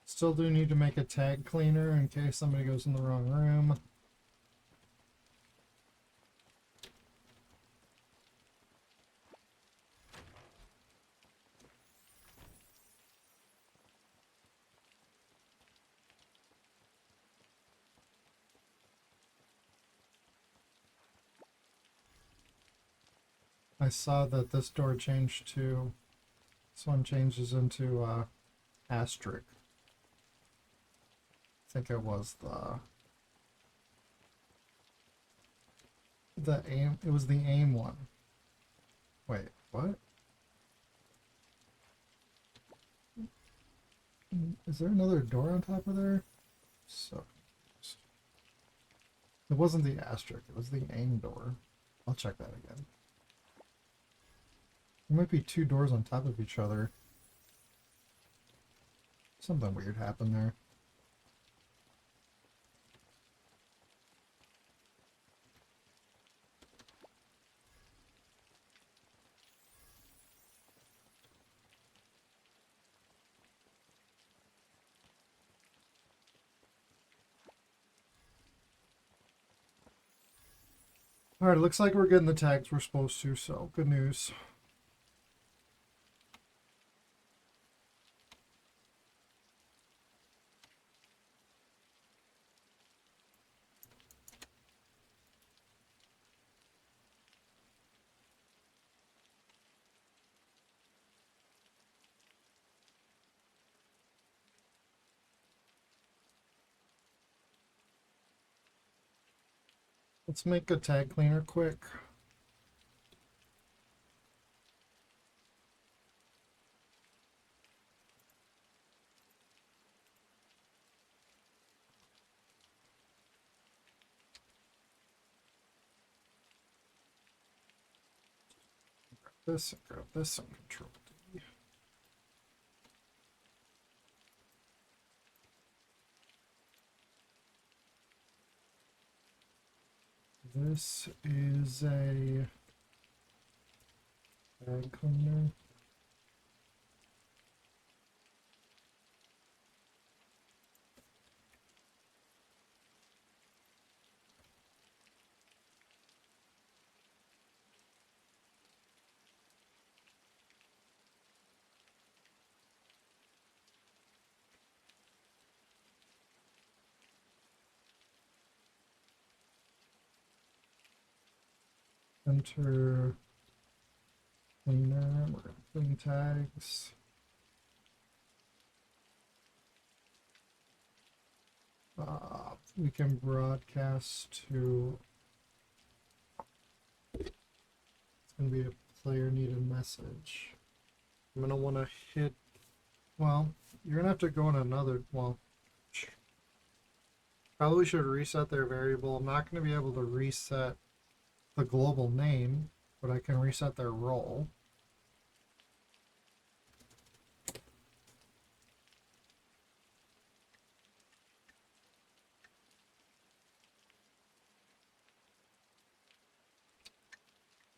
Still do need to make a tag cleaner in case somebody goes in the wrong room. I saw that this door changed to, this one changes into asterisk. I think it was the aim, it was the aim one. Wait, what? Is there another door on top of there? So it wasn't the asterisk, it was the aim door. I'll check that again. There might be 2 doors on top of each other. Something weird happened there. Alright, looks like we're getting the tags we're supposed to, so good news. Let's make a tag cleaner quick. This and grab this and control D. This is a tag cleaner. enter cleaner. We're gonna clean tags. We can broadcast to. It's gonna be a player needed message. I'm gonna want to hit. Well, you're gonna have to go in another. Well, probably should reset their variable. I'm not gonna be able to reset the global name, but I can reset their role.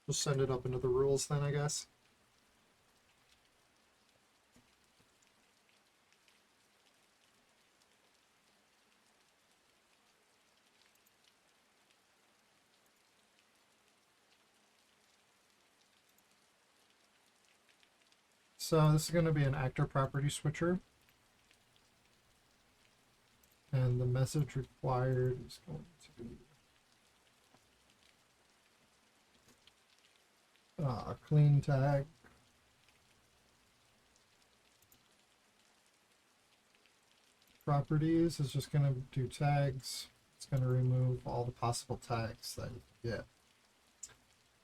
Just send it up into the rules then, I guess. So this is going to be an actor property switcher. And the message required is going to be clean tag. Properties is just going to do tags. It's going to remove all the possible tags that you get.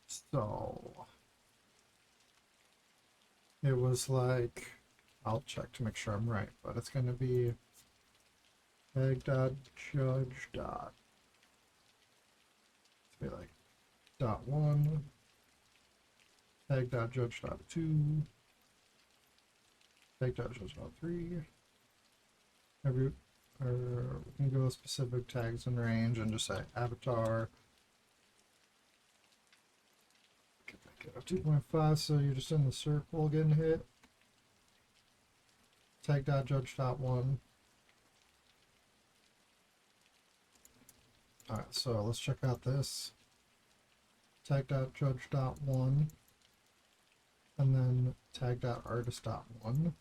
So it was like, I'll check to make sure I'm right, but it's going to be tag.judge dot. It's be like .1, tag.judge .2, tag.judge .3. Or we can go specific tags and range and just say avatar. Can make it a 2.5, so you're just in the circle getting hit. Tag.judge.1. Alright, so let's check out this. Tag.judge.1 and then tag.artist.1.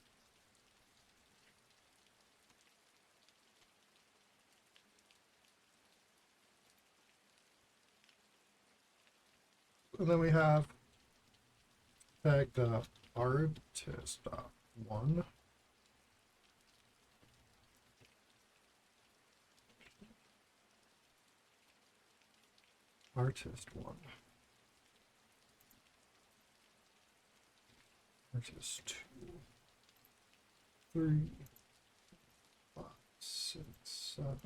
And then we have tag.artist.1. Artist1. Artist2. 3, 5, 6, 7.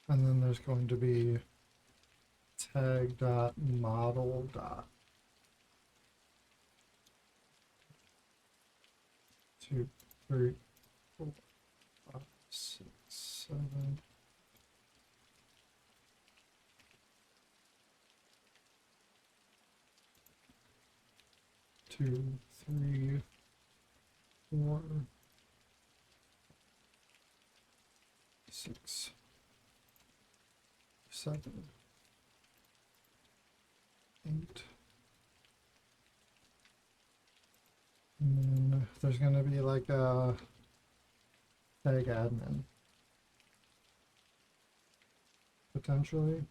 And then there's going to be tag.model. 2, 3, 4, 5, 6, 7. Two, 3, 4, 6, 7, 8. And then there's going to be like a tag admin. Potentially.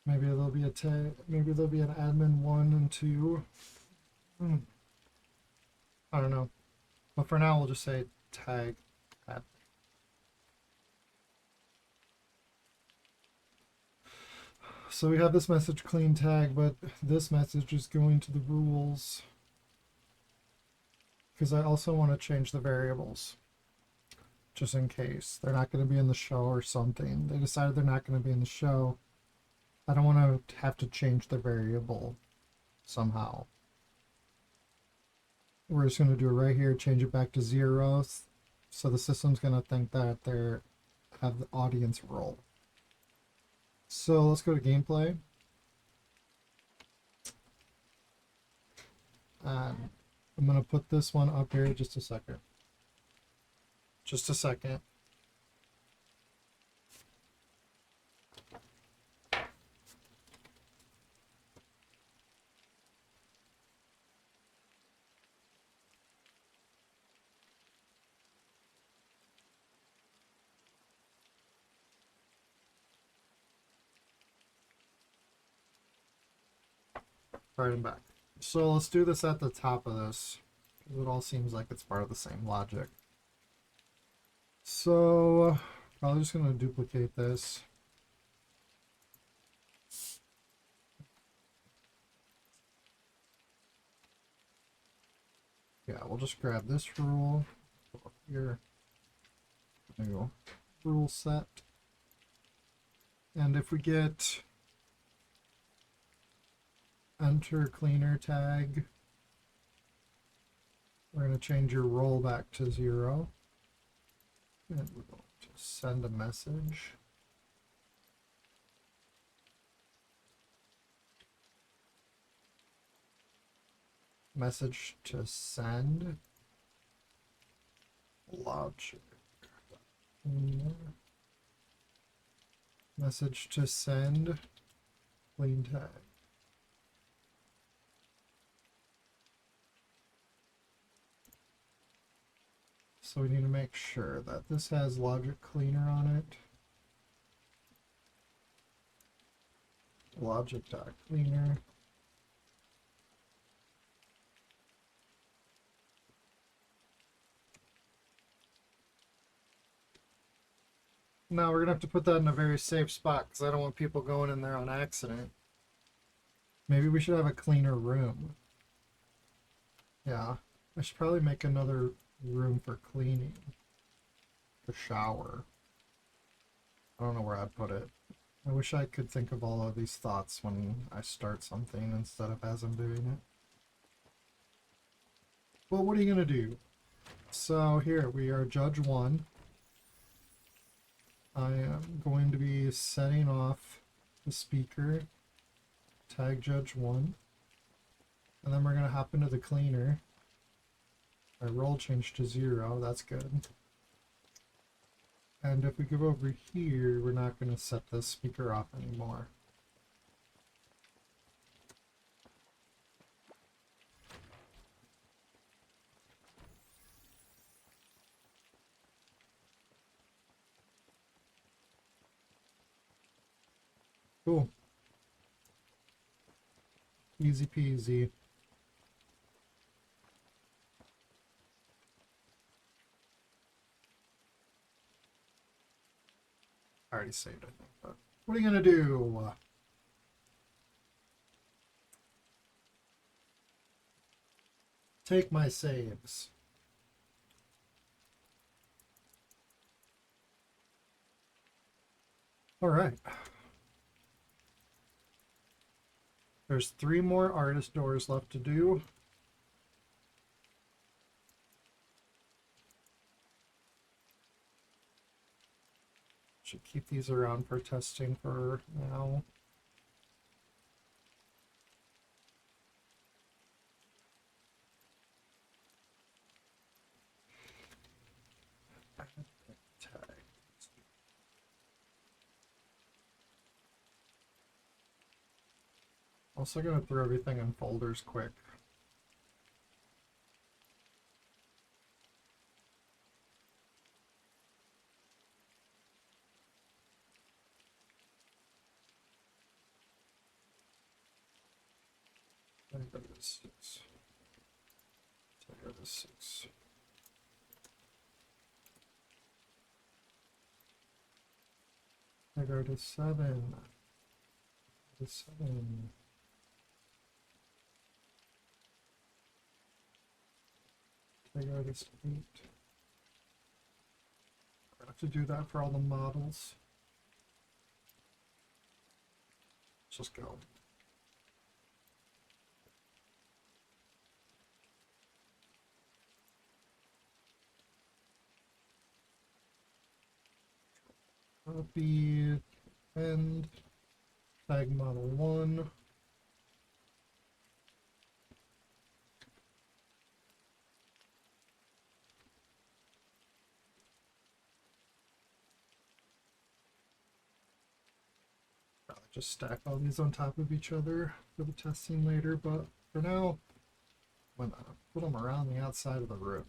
Maybe there'll be a tag, maybe there'll be an admin 1 and 2. I don't know. But for now we'll just say tag admin. So we have this message clean tag, but this message is going to the rules because I also want to change the variables just in case they're not going to be in the show or something. They decided they're not going to be in the show. I don't want to have to change the variable somehow. We're just going to do it right here, change it back to 0. So the system's going to think that they have the audience role. So let's go to gameplay. And I'm going to put this one up here just a second. Just a second. Right and back. So let's do this at the top of this, because it all seems like it's part of the same logic. So probably just gonna duplicate this. Yeah, we'll just grab this rule here. New rule set. And if we get enter cleaner tag, we're going to change your roll back to 0. And we're going to send a message. Message to send. Logic. Message to send. Clean tag. So we need to make sure that this has logic cleaner on it. Logic.cleaner. Now we're gonna have to put that in a very safe spot because I don't want people going in there on accident. Maybe we should have a cleaner room. Yeah, I should probably make another room for cleaning. The shower. I don't know where I'd put it. I wish I could think of all of these thoughts when I start something instead of as I'm doing it. Well, what are you gonna do? So here we are, Judge 1. I am going to be setting off the speaker, tag Judge 1, and then we're going to hop into the cleaner. Our roll changed to 0, that's good. And if we go over here, we're not going to set the speaker off anymore. Cool. Easy peasy. I already saved it, but what are you gonna do? Take my saves. All right. There's 3 more artist doors left to do. Should keep these around for testing for now. Tag. Also gonna throw everything in folders quick. I go to 6. I go to 6. I go to 7. To 7. I go to 8. I have to do that for all the models. Let's just go. Copy, end, tag model 1. Probably just stack all these on top of each other for the testing later, but for now, I'm gonna put them around the outside of the room.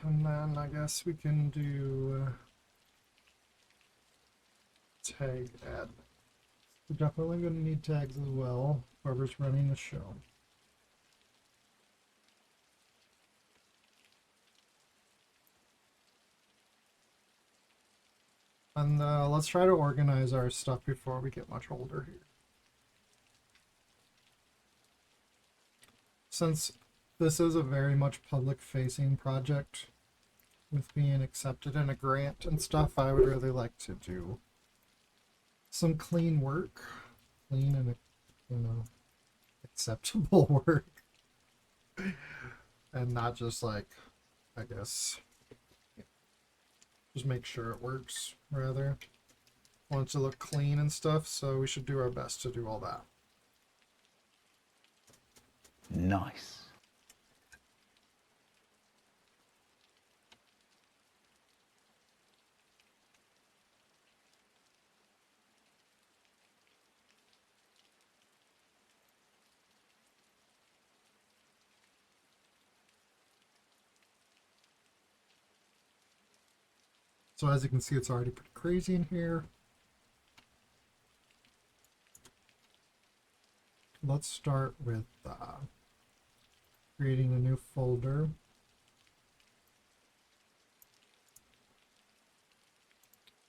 And then I guess we can do tag add. We're definitely going to need tags as well, whoever's running the show. And let's try to organize our stuff before we get much older here. Since this is a very much public-facing project, with being accepted in a grant and stuff, I would really like to do some clean work, clean and, you know, acceptable work, and not just like, I guess, just make sure it works. Rather, I want it to look clean and stuff, so we should do our best to do all that. Nice. So as you can see, it's already pretty crazy in here. Let's start with creating a new folder.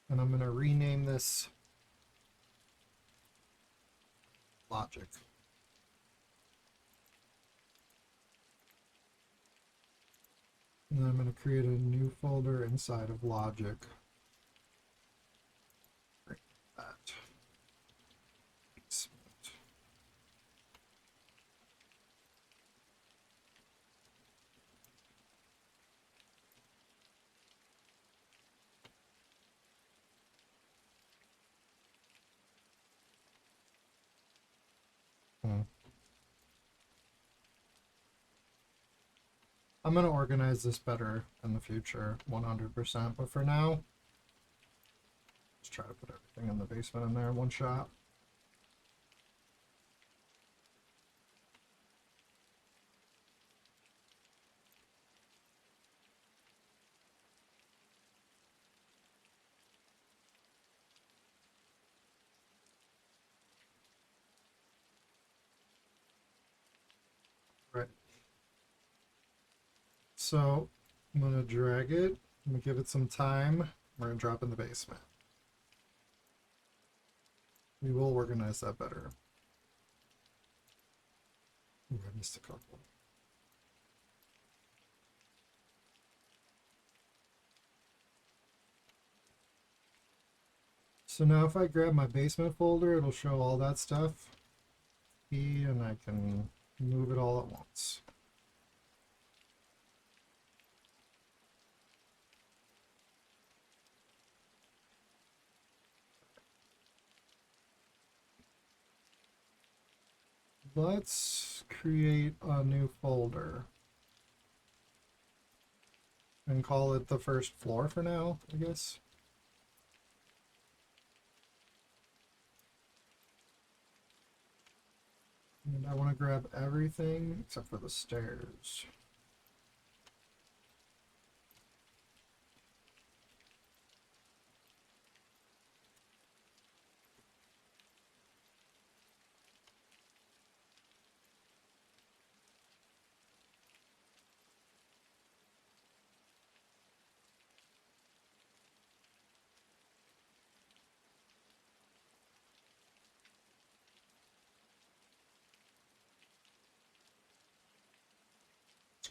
And I'm going to rename this Logic. And then I'm going to create a new folder inside of Logic. Bring that. I'm going to organize this better in the future, 100%. But for now, let's try to put everything in the basement in there in one shot. Right. So I'm going to drag it. I'm going to give it some time. We're going to drop in the basement. We will organize that better. Ooh, I missed a couple. So now if I grab my basement folder, it'll show all that stuff. And I can move it all at once. Let's create a new folder and call it the first floor for now, I guess. And I want to grab everything except for the stairs.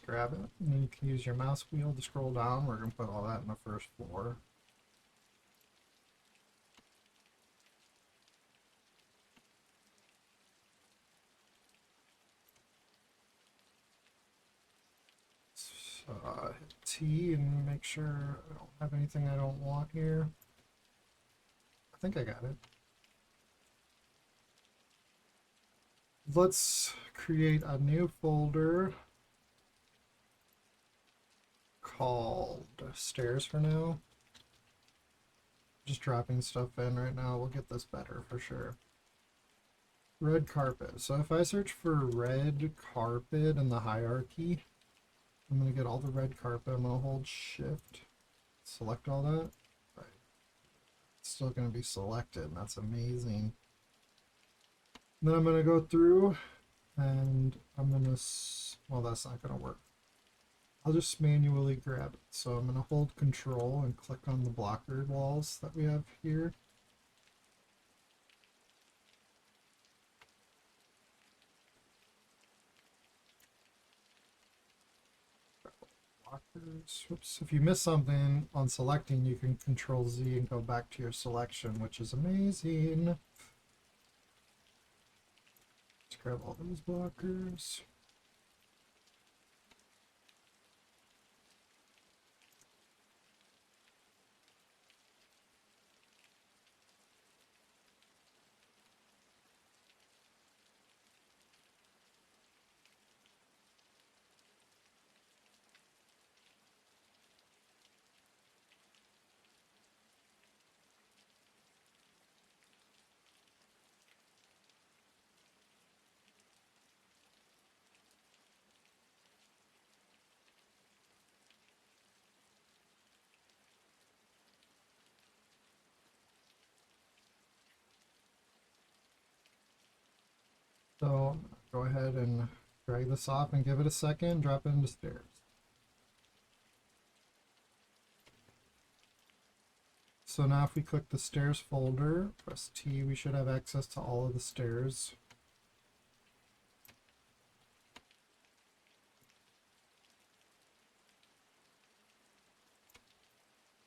Grab it, and then you can use your mouse wheel to scroll down. We're going to put all that in the first floor. So, hit T and make sure I don't have anything I don't want here. I think I got it. Let's create a new folder called stairs for now. Just dropping stuff in right now. We'll get this better for sure. Red carpet. So if I search for red carpet in the hierarchy, I'm gonna get all the red carpet. I'm gonna hold shift, select all that. Right. It's still gonna be selected, and that's amazing. Then I'm gonna go through and I'm gonna, well, that's not gonna work. I'll just manually grab it. So I'm gonna hold control and click on the blocker walls that we have here. Blockers. Whoops. If you miss something on selecting, you can control Z and go back to your selection, which is amazing. Let's grab all those blockers. So go ahead and drag this off and give it a second, drop it into stairs. So now if we click the stairs folder, press T, we should have access to all of the stairs.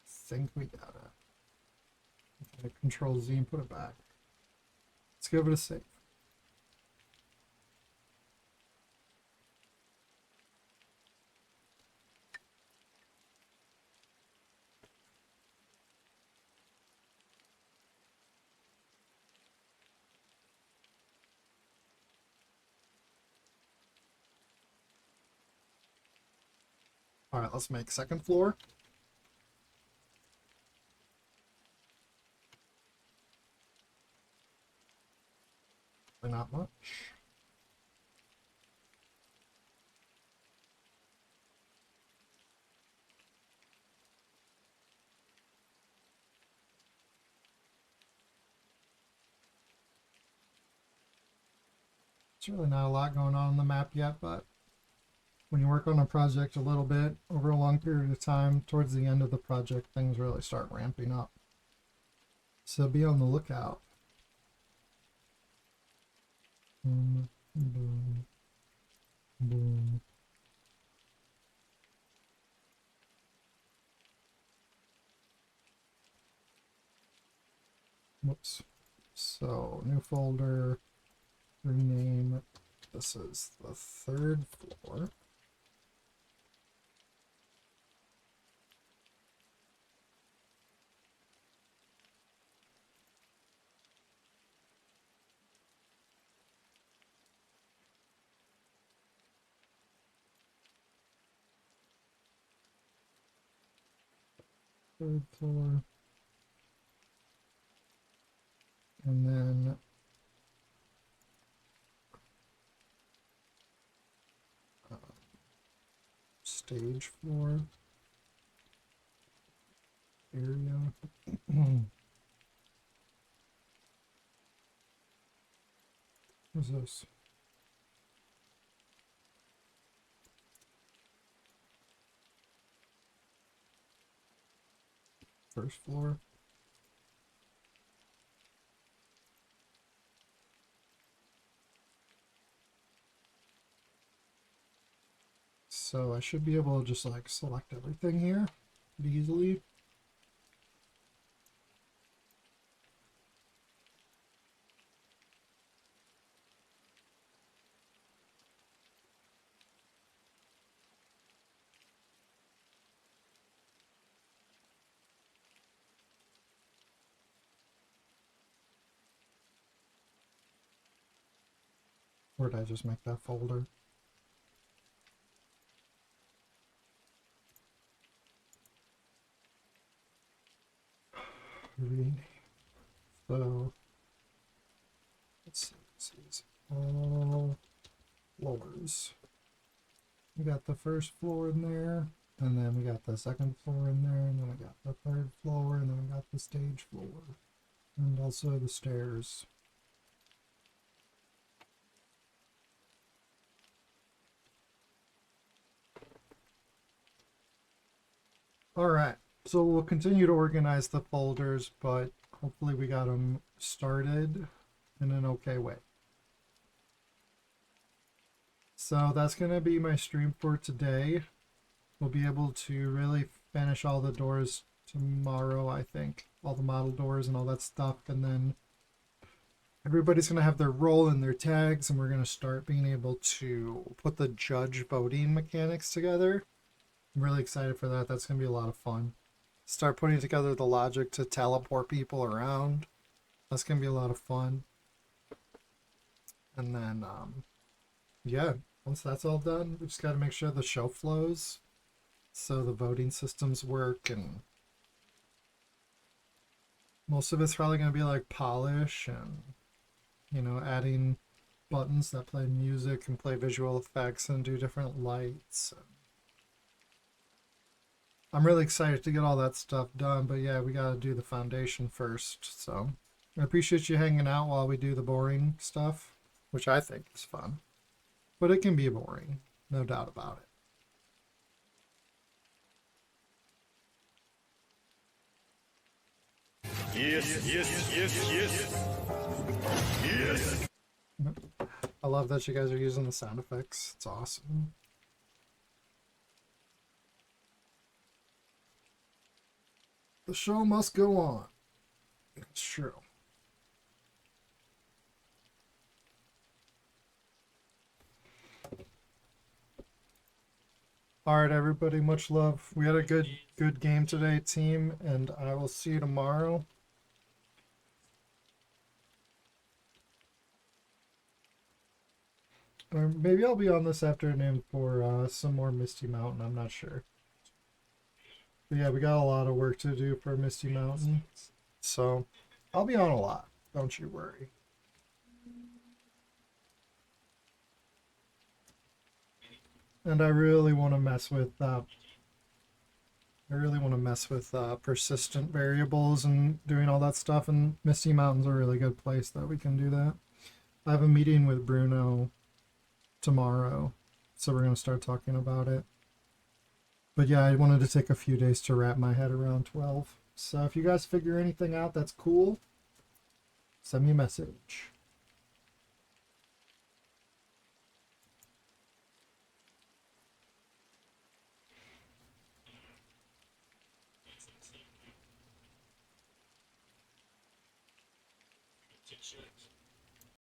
I think we got it. Okay, control Z and put it back. Let's give it a save. All right, let's make second floor. Not much. There's really not a lot going on the map yet, but when you work on a project a little bit over a long period of time, towards the end of the project, things really start ramping up. So be on the lookout. Boom, boom, boom. Whoops. So new folder, rename. This is the third floor. Third floor. And then stage floor area. What's this? First floor. So I should be able to just like select everything here pretty easily. Or did I just make that folder? Rename. So let's see. This is all floors. We got the first floor in there, and then we got the second floor in there, and then we got the third floor, and then we got the stage floor, and also the stairs. Alright, so we'll continue to organize the folders, but hopefully we got them started in an okay way. So that's going to be my stream for today. We'll be able to really finish all the doors tomorrow, I think. All the model doors and all that stuff. And then everybody's going to have their role and their tags, and we're going to start being able to put the judge voting mechanics together. I'm really excited for that. That's going to be a lot of fun. Start putting together the logic to teleport people around. That's going to be a lot of fun. And then, yeah, once that's all done, we just got to make sure the show flows so the voting systems work, and most of it's probably going to be like polish and, you know, adding buttons that play music and play visual effects and do different lights. I'm really excited to get all that stuff done, but yeah, we got to do the foundation first. So I appreciate you hanging out while we do the boring stuff, which I think is fun, but it can be boring, no doubt about it. Yes, yes, yes, yes. Yes. I love that you guys are using the sound effects. It's awesome. The show must go on. It's true. All right, everybody. Much love. We had a good game today, team, and I will see you tomorrow. Or maybe I'll be on this afternoon for some more Misty Mountain. I'm not sure. But yeah, we got a lot of work to do for Misty Mountain. So I'll be on a lot. Don't you worry. And I really want to mess with persistent variables and doing all that stuff. And Misty Mountain's a really good place that we can do that. I have a meeting with Bruno tomorrow, so we're going to start talking about it. But yeah, I wanted to take a few days to wrap my head around 12. So if you guys figure anything out that's cool, send me a message. T-shirt.